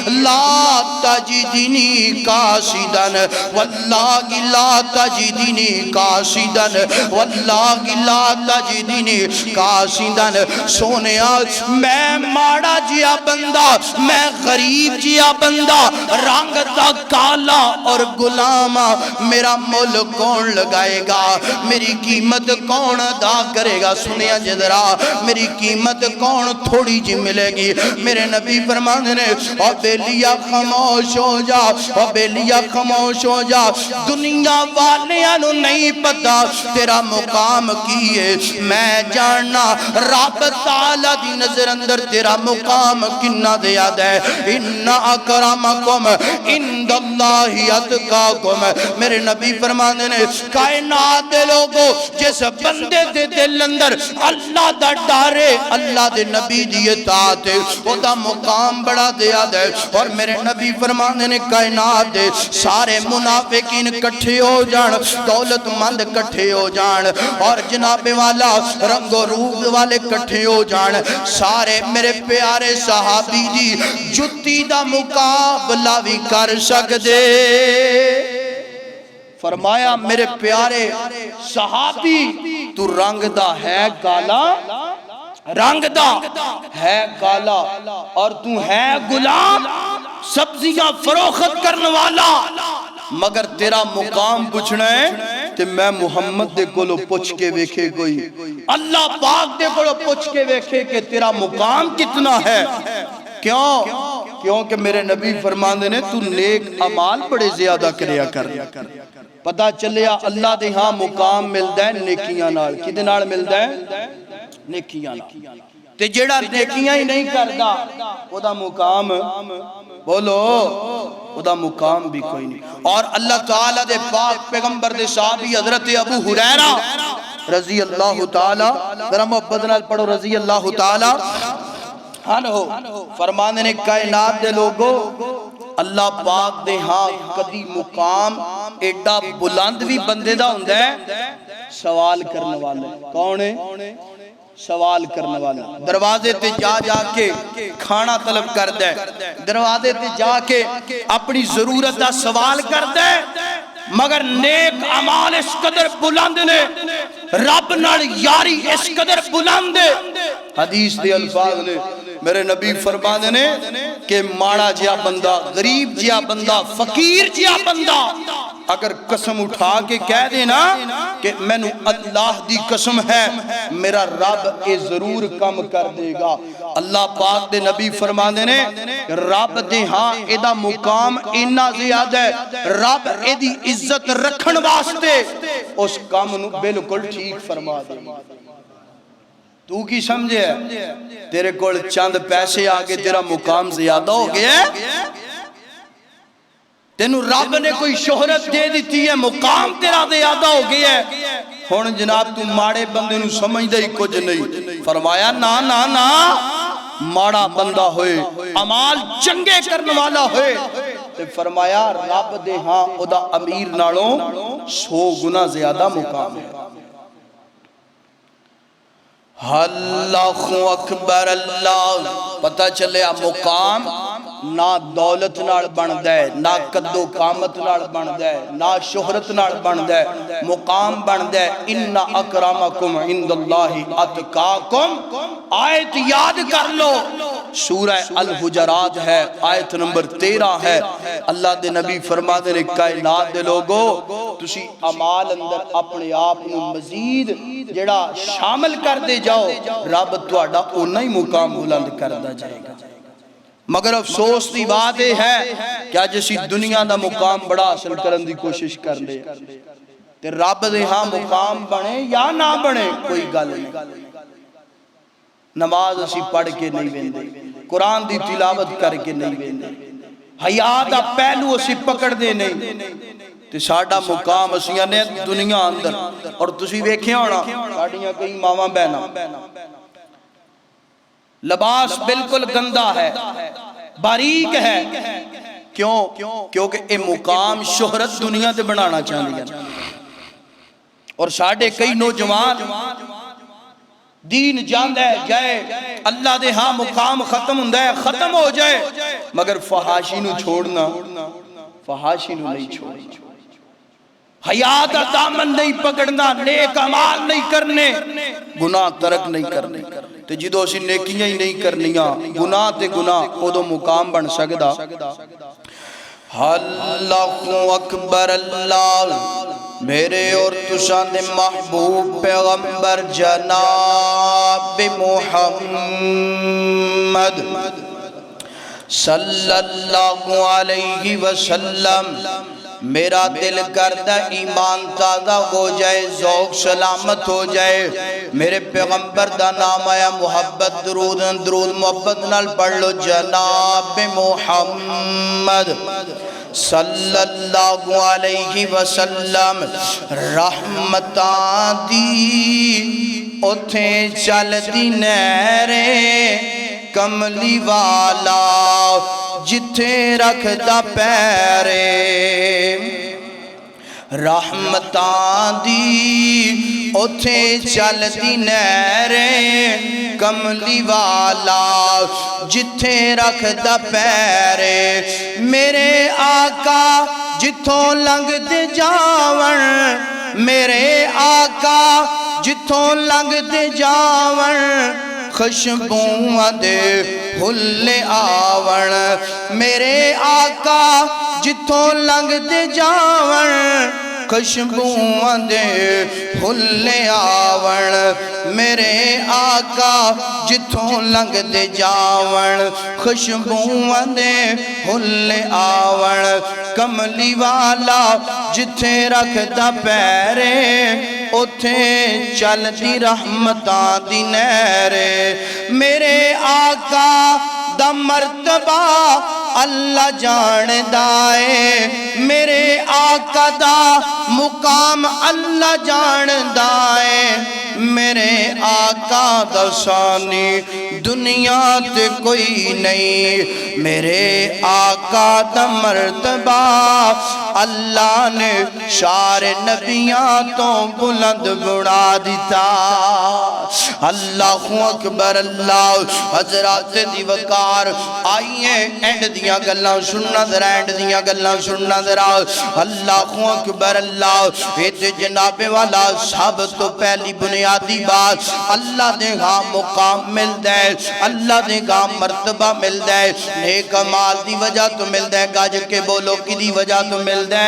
لا تجدنی قاصدن واللہ لا تجدنی قاصدن واللہ لا تجدنی قاصدن سونیا میں ماڑا جیا بندہ میں غریب جیا بندہ رنگ دا کالا اور غلامہ میرا مول کون لگائے گا میری قیمت کون ادا کرے گا سنیا جے نظر آ میری قیمت کون تھوڑی جی ملے گی. میرے نبی فرماندے نے او بیلیا خاموش ہو جا, او بیلیا خاموش ہو جا, دنیا والیاں نو نہیں پتا تیرا مقام کی ہے, میں جاننا رب تعالی دی نظر اندر تیرا مقام کنا زیادہ ہے. ان اکرمکم عند اللہ اتقاکم. میرے نبی فرماندے نے کائنات دے لوگو جس بندے دے دل اندر اللہ دا ڈر ہے, اللہ دے نبی دی اطاعت ہے, او دا مقام بڑا زیادہ ہے. اور میرے نبی فرماندے نے کائنات دے سارے منافقین کٹھے ہو جان, دولت مند کٹھے ہو جان, اور جناب والا رنگ و روپ والے کٹھے ہو جان, سارے میرے پیارے صحابی دی جتی دا مقابلہ بھی کر سکدے. فرمایا میرے پیارے صحابی تو رنگ دا ہے کالا, رنگ دا ہے کالا, اور تو ہے غلام سبزیاں فروخت کرنے والا, مگر تیرا مقام پوچھنا ہے تے میں محمد دے کولو پوچھ کے ویکھے کوئی, اللہ پاک دے کولو پوچھ کے ویکھے کہ تیرا مقام کتنا ہے. کیوں؟ کیونکہ میرے نبی فرماندے نے تو نیک عمال بڑے زیادہ کریا کر. پتہ چلیا اللہ دے ہاں مقام ملدا ہے نیکیاں نال. کدے نال ملدا ہے؟ نیکیاں نال. تے جیڑا نیکیاں ہی نہیں کردا او دا مقام بولو او دا مقام بھی کوئی نہیں. اور اللہ تعالیٰ دے پاک پیغمبر دے صحابی حضرت ابو ہریرہ رضی اللہ تعالیٰ, ذرا محبت نال پڑھو رضی اللہ تعالیٰ عنہ, فرمانے نے کائنات دے لوگو اللہ پاک دے ہاں کدی مقام ایڈا بلند بھی بندے دا ہوندہ ہے سوال کرنے والے. کون ہے؟ سوال کرنے والا. دروازے تے جا جا کے کھانا طلب کر دے, دروازے تے جا کے اپنی ضرورت دا سوال کر دے, مگر نیک عمال اس قدر بلند نے, رب نال یاری اس قدر بلند ہے. حدیث دے الفاظ نے میرے نبی فرماندے نے کہ ماڑا جیا بندہ, غریب جیا بندہ, فقیر جیا بندہ اگر قسم اٹھا کے کہہ دینا کہ میں نو اللہ دی قسم ہے میرا رب اے ضرور کم کر دے گا. اللہ پاک دے نبی فرماندے نے رب دے ہاں اے دا مقام اینا زیادہ ہے, رب اے دی عزت رکھن واسطے اس کام نو بالکل ٹھیک فرما دے. تو کی سمجھے ہے تیرے کول چند پیسے آگے تیرا مقام زیادہ ہو گیا ہے, تینو رب نے کوئی شہرت دے دیتی ہے مقام تیرا زیادہ ہو گیا ہے. ہن جناب تو ماڑے بندے نو سمجھ دے ہی کچھ نہیں. فرمایا نا نا نا, ماڑا بندہ ہوئے عمال چنگے کرنے والا ہوئے تے فرمایا رب دے ہاں او دا امیر نالوں 100 گنا زیادہ مقام ہے. اللہ اکبر اللہ. پتہ چلیا مقام نہ دولت نال بندا ہے, نہ قدو قامت نال بندا ہے, نہ شہرت نال بندا ہے. مقام بندا ہے ان اکرمکم عند اللہ اتقاکم. آیت یاد کر لو, سورہ الحجرات ہے, آیت نمبر 13 ہے. اللہ دے نبی فرماتے نے کائنات دے لوگو تسی اعمال اندر اپنے آپ نو مزید جڑا شامل کر دے جاؤ, رب تہاڈا اونا ہی مقام بلند کردا جائے گا. مگر افسوس دی بات ہے کہ آج اسی دنیا دا مقام بڑا حاصل کرن دی کوشش کر لے تے رب دے ہاں مقام بنے یا نہ بنے کوئی گل نہیں. نماز اسی پڑھ کے نہیں ویندے, قرآن دی تلاوت کر کے نہیں ویندے, حیا دا پہلو اسی پکڑ دے نہیں تے ساڈا مقام اسیاں نے دنیا اندر. اور تسی ویکھیا ہونا ساڈیاں کئی ماواں بہناں لباس بالکل گندا ہے, باریک ہے. کیوں؟ کیونکہ اے مقام شہرت دنیا تے بنانا چاہندی ہے. اور ساڈے کئی نوجوان دین جاندہ ہے جائے اللہ دے ہاں مقام ختم ہوندا ہے, ختم ہو جائے, مگر فحاشی نو چھوڑنا, فحاشی نو نہیں چھوڑنا, حیا دا دامن نہیں پکڑنا, نیک اعمال نہیں کرنے, گناہ ترک نہیں کرنے. تے جدو اسی نیکیاں ہی نہیں کرنیاں گناہ تے گناہ اودو مقام بن سکدا. اللہ اکبر اللہ. میرے اور تساں دے محبوب پیغمبر جناب محمد صلی اللہ علیہ وسلم میرا دل کردہ ایمان تازہ ہو جائے، ذوق سلامت ہو جائے، میرے پیغمبر دا نام آیا، محبت درود محبت نال پڑھ لو، جناب محمد صلی اللہ علیہ وسلم رحمتاں دی اتھے چل دی نہریں کملی والا جتھے رکھ دا پیرے، رحمتاں دی اتھے چل دی نہریں کملی والا جتھے رکھ دا پیرے، میرے آقا جتھوں لنگ دے جاون، میرے آقا جتھوں لنگ دے جاون، خوشبوئاں دے حل آون، میرے آقا جتھوں لنگ دے جاون، خوشبوئاں دے حل آون، میرے آقا جتھوں لنگ دے جاون، خوشبوئاں دے حل آون، کملی والا جتھے رکھ دا پیرے اتھے چل دی رحمتاں دی نہرے، میرے آقا دا مرتبہ اللہ جان دائے، میرے آقا دا مقام اللہ جان دائے، میرے آقا دا ثانی دنیا تے کوئی نہیں، میرے آقا دا مرتبہ اللہ نے شار نبیاں تو بلند بڑھا دیتا، اللہ اکبر اللہ، حضرات دی وقار آئیے اینڈ دیاں گلاں سننا ذرا، اینڈ دیاں گلاں سننا ذرا، اللہ اکبر اللہ، ایت جناب والا سب تو پہلی بنیادی بات، اللہ دے ہاں مقام مل دے، اللہ دے ہاں مرتبہ مل دے، نیک عمال دی وجہ تو مل دے، گاج کے بولو کی دی وجہ تو مل دے،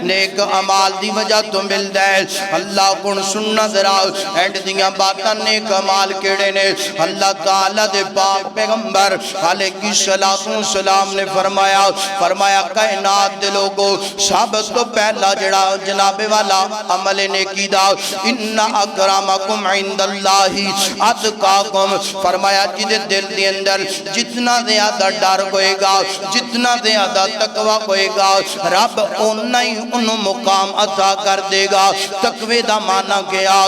نیک عمال دی وجہ تو مل دے، اللہ کن سننا ذرا، اینڈ دیاں باتاں نیک عمال کیڑے نے، اللہ تعالیٰ دے پاک پیغمبر علیہ السلام نے فرمایا کائنات دے لوگو سب تو پہلا جڑا جناب والا عمل نیکی دا، ان اکرامکم عند اللہ اتقاکم، فرمایا جدے دل دے اندر جتنا زیادہ ڈر ہوئے گا، جتنا زیادہ تقوی ہوئے گا، رب انہی انہوں مقام عطا کر دے گا۔ تقوی دا معنی کیا؟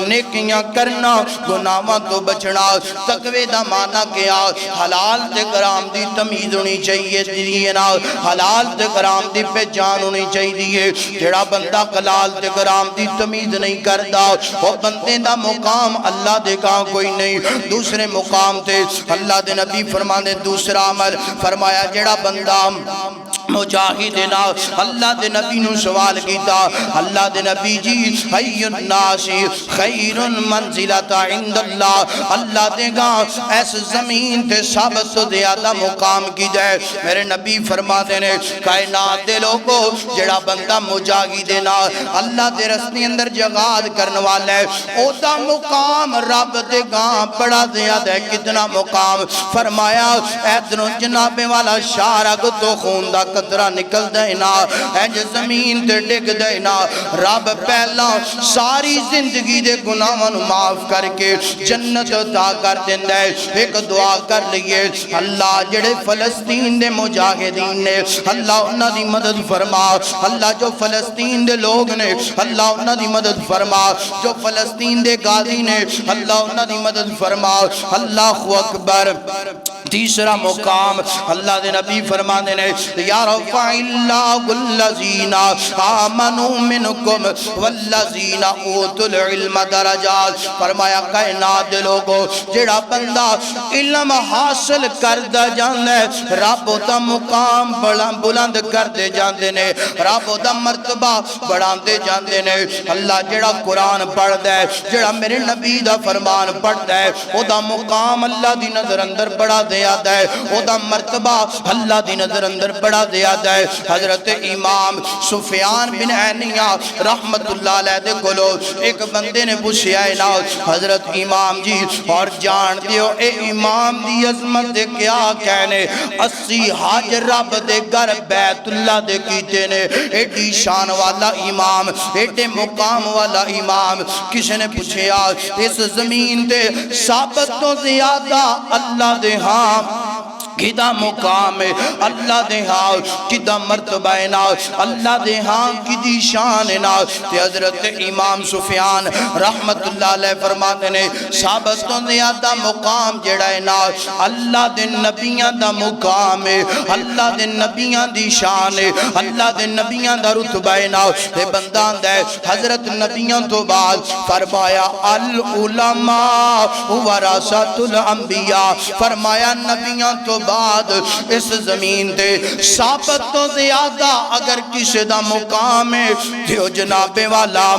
نیکیاں کرنا، گناہاں تو بچنا۔ تقوی دا معنی کیا؟ حلال تے حرام دی تمیز ہونی چاہیے دیئے نا، حلال تے حرام دی پہچان ہونی چاہیے، جڑا بندہ حلال تے حرام دی تمیز نہیں کردا وہ بندے دا مقام اللہ دے کہاں کوئی نہیں۔ دوسرے مقام تے اللہ دے نبی فرمانے دوسرا عمل فرمایا جڑا بندہ مجاہدنا، اللہ دے نبی نو سوال کیتا، اللہ دے نبی جی حی الناس خیر منزلت عند اللہ، اللہ دے گا ایس زمین تے سب تو زیادہ مقام کی جائے۔ میرے نبی فرما دینے کائنات دے لوگو جڑا بندہ مجاہدنا اللہ دے رستے اندر جہاد کرنے والا ہے او دا مقام رب دے گا بڑا زیادہ ہے۔ کتنا مقام؟ فرمایا ایدنو جناب والا شارک تو خون دا قطرہ نکل دینا، اینج زمین تے ڈگ دینا، رب پہلا ساری زندگی دے گناہاں نو معاف کر کے جنت عطا کر دیندہ ہے۔ ایک دعا کر لیے، اللہ جڑے فلسطین دے مجاہدین نے اللہ انہاں دی مدد فرما، اللہ جو فلسطین دے لوگ نے اللہ انہاں دی مدد فرما، جو فلسطین دے غازی نے اللہ انہاں دی مدد فرما۔ اللہ اکبر۔ تیسرا مقام اللہ دے نبی فرما دینے یا رفع اللہ الذین آمنوا منکم والذین اوتوا العلم درجات، فرمایا کائنات دے لوگو جڑا بندہ علم حاصل کردہ جاندے رب دا مقام بلند کردے جاندے نے، رب دا مرتبہ بڑھاندے جاندے نے۔ اللہ جڑا قرآن پڑھ دے، جڑا میرے نبی دا فرمان پڑھ دے او دا مقام اللہ دی نظر اندر بڑھا دے زیادہ ہے، او دا مرتبہ اللہ دی نظر اندر بڑا زیادہ ہے۔ حضرت امام سفیان بن عینیہ رحمت اللہ علیہ دے کولو ایک بندے نے پوچھیا ہے نا حضرت امام جی اور جان دیو اے امام دی عظمت دے کیا کہنے، 80 حج رب دے گھر بیت اللہ دے کیتے نے، ایڈی شان والا امام، ایڈے مقام والا امام۔ کسی نے پوچھیا اس زمین تے ثابت تو زیادہ اللہ دے ہاں کدا مقام ہے، اللہ دے ہاں کدا مرتبہ ہے نا، اللہ دے ہاں کدی شان ہے نا۔ تے حضرت امام سفیان رحمت اللہ علیہ فرماتے نے ثابت تو زیادہ مقام جڑا ہے نا اللہ دے نبیاں دا مقام ہے، اللہ دے نبیاں دی شان ہے، اللہ دے نبیاں دا رتبہ ہے نا۔ تے بندہ دے حضرت نبیاں تو بعد فرمایا العلماء ورثۃ الانبیاء، فرمایا نبیاں تو بعد اس زمین دے ثابت تو زیادہ اگر کسی دا مقام ہے دیو جناب والا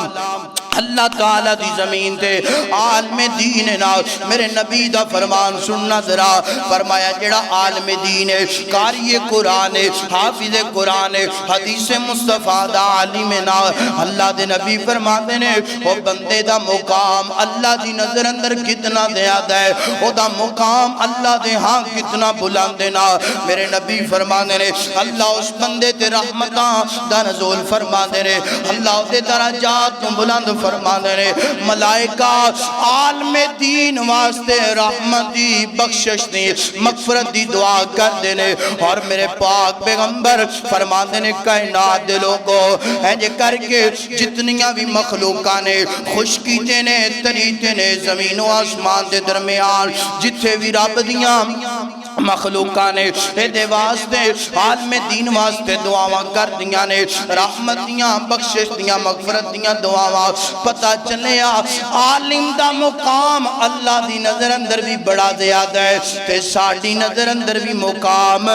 اللہ تعالیٰ دی زمین تے عالم دین نا۔ میرے نبی دا فرمان سننا ذرا، فرمایا جڑا عالم دین ہے، قاری قرآن ہے، حافظ قرآن ہے، حدیث مصطفیٰ دا عالم نا، اللہ دے نبی فرماتے نے وہ بندے دا مقام اللہ دی نظر اندر کتنا زیادہ ہے، وہ دا مقام اللہ دے ہاں کتنا بلند نا۔ میرے نبی فرماتے نے اللہ اس بندے تے رحمتاں دا نزول فرماتے نے، اللہ دے درجات بلند فرما دے، ملائکہ عالم دین واسطے رحمت دی بخشش دی مغفرت دی دعا کر دینے، اور میرے پاک پیغمبر فرما دینے کائنات دے لوگوں ہے کر کے جتنیاں بھی مخلوقاں نے خشکی دینے تریتے نے زمین و آسمان دے درمیان جتھے بھی رب دیاں مخلوقاں نے دے واسطے عالم دین واسطے دعاواں کر دیاں نے، رحمت دیاں بخشش دیاں مغفرت دیاں دعاواں، پتہ چلیا عالم دا مقام اللہ دی نظر اندر بھی بڑا زیادہ ہے تے ساڑی نظر اندر بھی مقام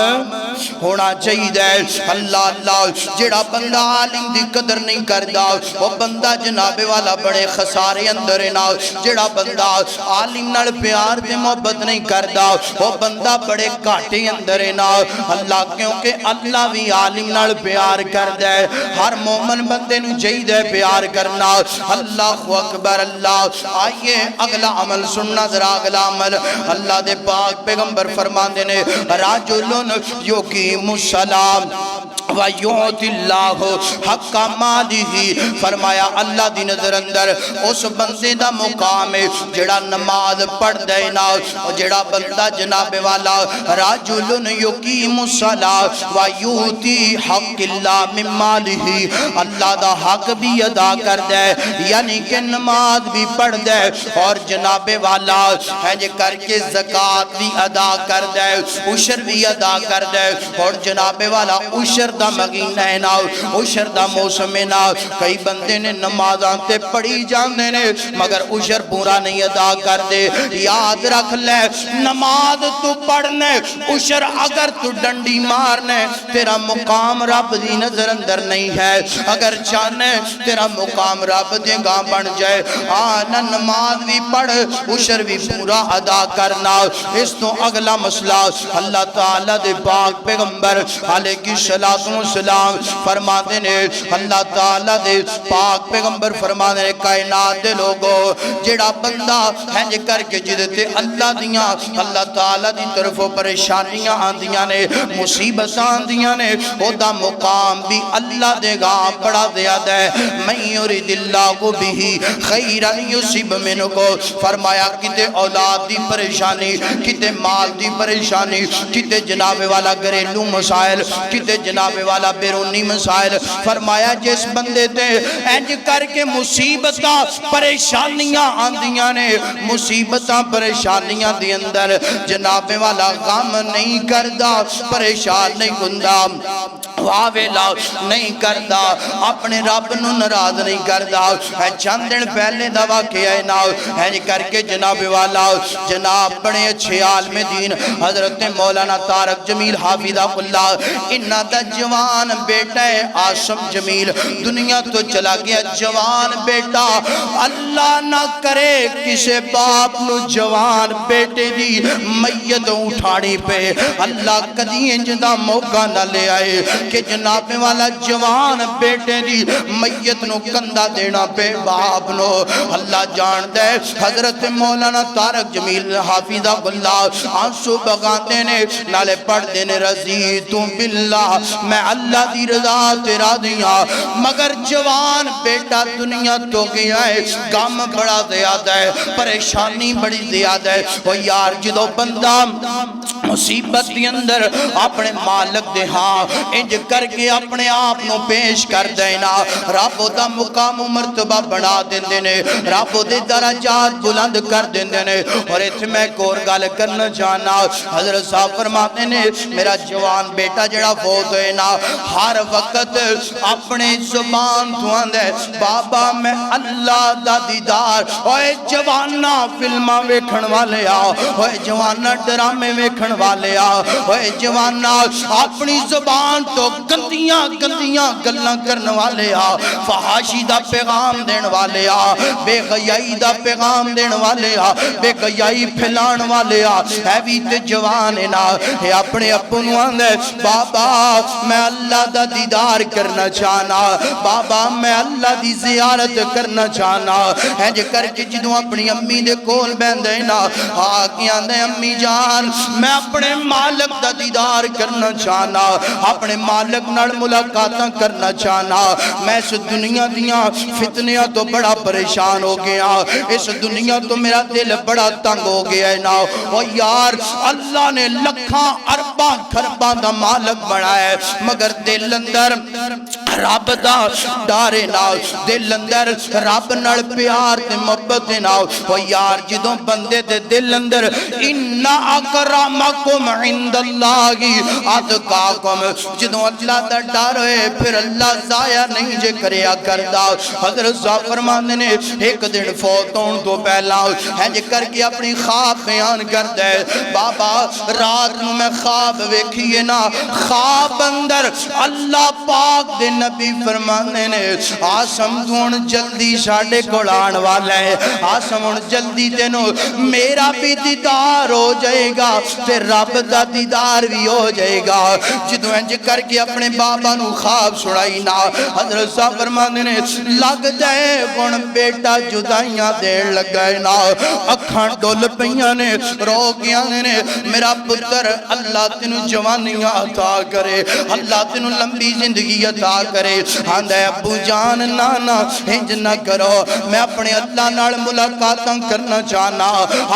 ہونا چاہیے۔ اللہ اللہ جڑا بندہ عالم دی قدر نہیں کردا وہ بندہ جناب والا بڑے خسارے اندر ہے نا، جڑا بندہ عالم نال پیار تے محبت نہیں کردا وہ بندہ بڑے کاٹے اندر ہے نا۔ اللہ کیونکہ اللہ بھی عالم نال پیار کردا ہے، ہر مومن بندے نو چاہیے پیار کرنا۔ اللہ اکبر اللہ۔ آئیے اگلا عمل سننا ذرا، اگلا عمل اللہ دے پاک پیغمبر فرماندے نے راجلن یقیم السلام وَيُعْتِ اللَّهُ حَقَّ مَالِهِ، فرمایا اللہ دی نظر اندر اس بندے دا مقام ہے جڑا نماز پڑھ دے نا، جڑا بندہ جناب والا راجلن یقیم الصلاۃ وَيُعْتِ حَقِّ اللَّهِ مِن مَالِهِ، اللہ دا حق بھی ادا کر دے، یعنی کہ نماز بھی پڑھ دے اور جناب والا ہے جے کر کے زکاة بھی ادا کر دے، عشر بھی ادا کر دے، اور جناب والا عشر دا مغینہ ہے نا، عشر دا موسم ہے نا۔ کئی بندے نے نمازاں تے پڑھی جاندے نے مگر عشر پورا نہیں ادا کر دے۔ یاد رکھ لے نماز تو پڑھنے عشر اگر تو ڈنڈی مارنے تیرا مقام رب دی نظر اندر نہیں ہے، اگر چاہنے تیرا مقام رب دے گاں بن جائے۔ آنا نماز بھی پڑھ عشر بھی پورا ادا کرنا۔ اس تو اگلا مسئلہ اللہ تعالیٰ دے پاک پیغمبر علیہ السلام فرماتے نے، اللہ تعالیٰ دے پاک پیغمبر فرماتے نے کائنات دے لوگوں جڑا بندہ ہے جے کر کے جدتے اللہ دیاں اللہ تعالیٰ دی طرفوں پریشانیاں آندیاں نے، مصیبتاں آندیاں نے، او دا مقام بھی اللہ دے گا بڑا زیادہ ہے۔ من یرید اللہ بھی خیرا یصب منہ کو، فرمایا کتے اولاد دی پریشانی، کتے مال دی پریشانی، کتے جناب والا گھریلو مسائل، کتے جناب والا بیرونی مسائل، فرمایا جس بندے تے انج کر کے مصیبتاں پریشانیاں آندیاں نے، مصیبتاں پریشانیاں دی اندر جناب والا غم نہیں کردا، پریشان نہیں ہوندا، واویلا نہیں کردا اپنے رب نو ناراض نہیں کردا ہے چند دن پہلے دا واقعہ ہے نا ہے کر کے جناب والا جناب بڑے اچھے عالم دین حضرت مولانا طارق جمیل حافظہ اللہ انہا دا جوان بیٹا ہے عاصم جمیل دنیا تو چلا گیا جوان بیٹا اللہ نہ کرے کسے باپ نو جوان بیٹے دی میت اٹھاڑی پہ اللہ کدی انجدہ موقع نہ لے آئے کہ جناب والا جوان بیٹے دی میت نو کندہ دینا پہ باپ نو اللہ جان دے حضرت مولانا طارق جمیل حافظہ اللہ آنسو بغاتے نے نالے پڑھ دینے رضیتوں باللہ میں اللہ دی رضا تیرا دیا مگر جوان بیٹا دنیا تو گیا ہے غم بڑا زیادہ ہے پریشانی بڑی زیادہ ہے وہ یار جدو بندہ مصیبت دی اندر اپنے مالک دے ہاں انج کر کے اپنے آپ نو پیش کر دینا رب دا مقام و مرتبہ بڑھا دیندے نے رب دے درجات بلند کر دیندے نے اور اتھے میں کور گال کرنا چاہنا حضرت صاحب فرماتے نے میرا جوان بیٹا جڑا فوت ہوئے نا ہر وقت اپنے زبان تو آندے بابا میں اللہ دا دیدار اوے جوانا فلمہ ویکھن والے آ اوے جوانا ڈرامے ویکھن والے آ اوے جوانا اپنی زبان تو گندیاں گندیاں گلاں کرن والے آ فحاشی دا پیغام دین والے آ بے غیائی دا پیغام دین والے آ بے غیائی پھیلان والے آ ہے بھی تے جوان نا ہے اپنے اپنوں آندے بابا میں اللہ دا دیدار کرنا چاہنا بابا میں اللہ دی زیارت کرنا چاہنا ہے جے کر کے جدوں اپنی امی دے کول بیندے نا آگے آندے امی جان میں اپنے مالک دا دیدار کرنا چاہنا اپنے مالک نال ملاقاتاں کرنا چاہنا میں اس دنیا دیاں فتنیاں تو بڑا پریشان ہو گیا اس دنیا تو میرا دل بڑا تنگ ہو گیا ہے نا اور یار اللہ نے لکھاں ارباں کھرباں دا مالک بڑا ہے مگر دل اندر رب دا ڈارے نا دل اندر رب نال پیار تے محبت نا او یار جدوں بندے دے دل اندر ان اکرمکم عند اللہ اتقاکم جدوں اللہ دا ڈر ہوئے پھر اللہ ضائع نہیں جے کریا کردا حضرت صاحب فرماندے نے ایک دن فوت ہون تو پہلا ہے جے کر کے اپنی خواب بیان کردا ہے بابا رات نو میں خواب ویکھیے نا خواب اندر اللہ پاک دے نبی فرمانے نے آسم دون جلدی ساڑے کولان والا ہے آسم دون جلدی تینو میرا بھی دیدار ہو جائے گا تے رب دا دیدار بھی ہو جائے گا جدو انج کر کے اپنے بابا نو خواب سنائی نا حضرت صاحب فرمانے نے لگ جائے گن بیٹا جدائیاں دیر لگ گئے نا اکھان ڈول پہیاں نے رو گیا نے میرا پتر اللہ تینو جوانیاں عطا کرے اللہ تینو لمبی زندگی عطا کرے آندھے ابو جان نانا ہنج نہ کرو میں اپنے اللہ نال ملاقاتاں کرنا چاہنا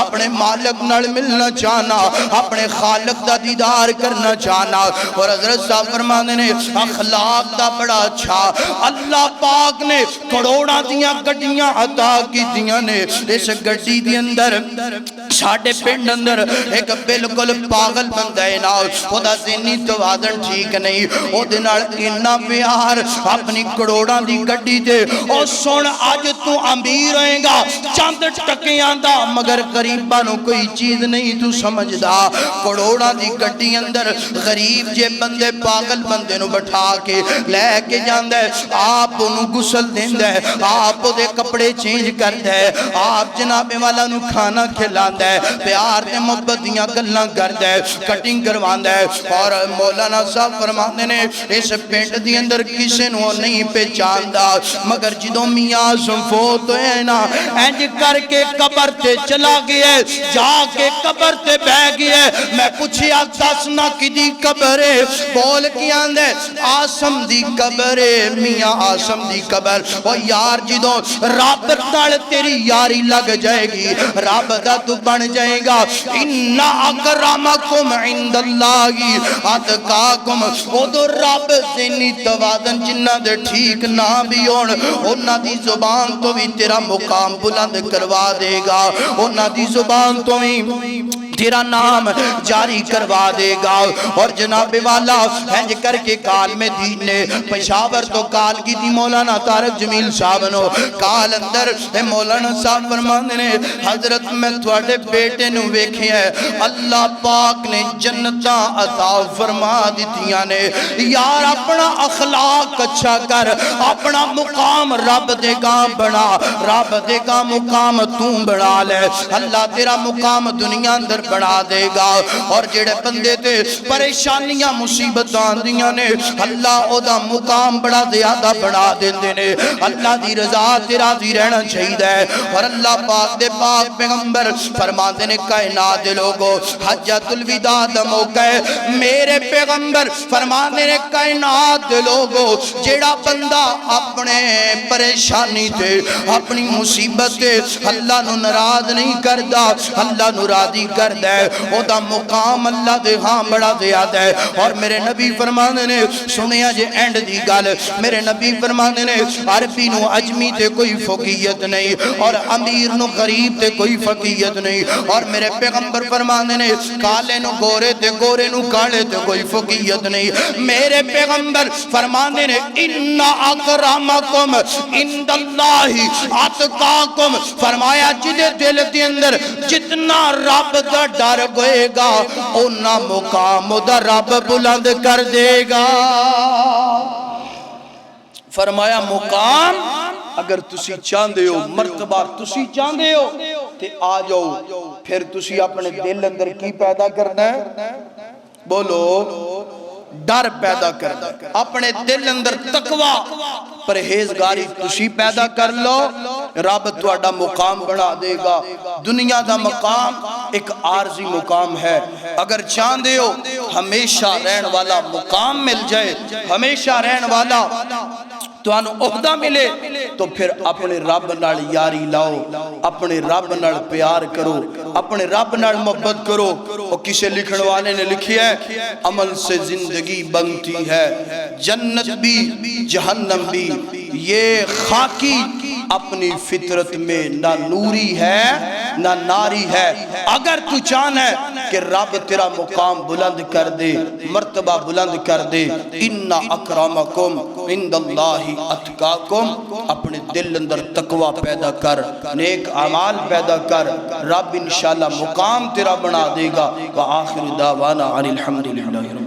اپنے مالک نال ملنا چاہنا اپنے خالق دا دیدار کرنا چاہنا اور حضرت صاحب فرمانے نے اخلاق دا بڑا اچھا اللہ پاک نے کروڑاں دیاں گڑیاں عطا کی دیاں نے اس گڑی دی اندر ساڑھے پنڈ اندر ایک بلکل پاگل بندہ ہے نا خدا ذہنی توازن ٹھیک نہیں او دنال انہا پیار اپنی کروڑاں دی گڑی دے او سن آج تو امیر رہیں گا چند ٹکیاں دا مگر غریبانوں کوئی چیز نہیں تو سمجھ دا کروڑاں دی گڑی اندر غریب جے بندے پاگل بندے نو بٹھا کے لے کے جان دے آپ انہوں گسل دین دے آپ دے کپڑے چینج کر دے آپ جناب والا نو کھانا کھلان دے پیار دے محبتیاں گلنا کر دے کٹنگ کروان دے اور مولانا صاحب فرمانے نے اس پینٹ دی اندر کسے نو نہیں پہچان دا مگر جدوں میاں فوت ہوئے نا انج کر کے قبر تے چلا گئے جا کے قبر تے بہ گئے میں پوچھیا دسنا کی دی قبر بول کیا دے آسم دی قبر میاں آسم دی قبر وہ یار جدوں رب نال تیری یاری لگ جائے گی رب دا تو بن جائے گا اِنَّا اَكْرَمَكُمْ عِنْدَ اللَّهِ اتقاکم او دو رب ذہنی توازن جنہ دے ٹھیک نہ بھی ہون انہاں دی زبان تو بھی تیرا مقام بلند کروا دے گا انہاں دی زبان تو بھی تیرا نام جاری کروا دے گا۔ اور جناب والا ہنج کر کے کال میں دین نے پشاور تو کال کی تھی مولانا طارق جمیل صاحب نو کال اندر مولانا صاحب فرمانے نے حضرت میں تھوڑے بیٹے نو ویکھے ہیں اللہ پاک نے جنتاں عطا فرما دیتیاں نے۔ یار اپنا اخلاق اچھا کر، اپنا مقام رب دے گا بنا، رب دے گا مقام تو بنا لے، اللہ تیرا مقام دنیا اندر بنا دے گا۔ اور جڑے بندے تے پریشانیاں مصیبتاں دیاں نے اللہ او دا مقام بڑا زیادہ بنا دیندے نے۔ اللہ دی رضا تے راضی رہنا چاہیے۔ اور اللہ پاک دے پاک پیغمبر فرماتے نے کائنات دے لوگو حجۃ الوداع دا موقع ہے، میرے پیغمبر فرماتے نے کائنات دے لوگو جڑا بندہ اپنے پریشانی تے اپنی مصیبت تے اللہ نو ناراض نہیں کردا، اللہ نو راضی کردا ہے، او دا مقام اللہ دے ہاں بڑا زیادہ ہے۔ اور میرے نبی فرمانے نے سنیا جے اینڈ دی گل، میرے نبی فرمانے نے عربی نو عجمی تے کوئی فقیت نہیں، اور امیر نو غریب تے کوئی فقیت نہیں۔ اور میرے پیغمبر فرمانے نے کالے نو گورے تے گورے نو کالے تے کوئی فقیت نہیں۔ میرے پیغمبر فرمانے نے ان اکرمکم عند اللہ اتقاکم، فرمایا جدے دل دے اندر جتنا رب دا ڈر ہوئے گا اونا مقام دا رب بلند کر دے گا۔ فرمایا مقام اگر تسی چاندے ہو، مرتبہ تسی چاندے ہو تے آ جاؤ، پھر تسی اپنے دل اندر کی پیدا کرنا ہے؟ بولو ڈر پیدا کرنا، اپنے دل اندر تقوی پرہیزگاری تسی پیدا کر لو، رب تہاڈا مقام بنا دے گا۔ دنیا دا مقام ایک عارضی مقام ہے، اگر چاہندے ہو ہمیشہ رہن والا مقام مل جائے، ہمیشہ رہن والا تو انو عہدہ ملے، تو پھر اپنے رب نال یاری لاؤ، اپنے رب نال پیار کرو، اپنے رب نال محبت کرو۔ اور کسے لکھن والے نے لکھی ہے عمل سے زندگی بنتی ہے، جنت بھی جہنم بھی، یہ خاکی اپنی فطرت میں نہ نوری ہے نہ ناری ہے۔ اگر تو چاہنا ہے کہ رب تیرا مقام بلند کر دے، مرتبہ بلند کر دے، ان اکرمکم عند اللہ اتقاکم، اپنے دل اندر تقوی پیدا کر، نیک اعمال پیدا کر، رب انشاءاللہ مقام تیرا بنا دے گا۔ وآخر دعوانا عن الحمدللہ۔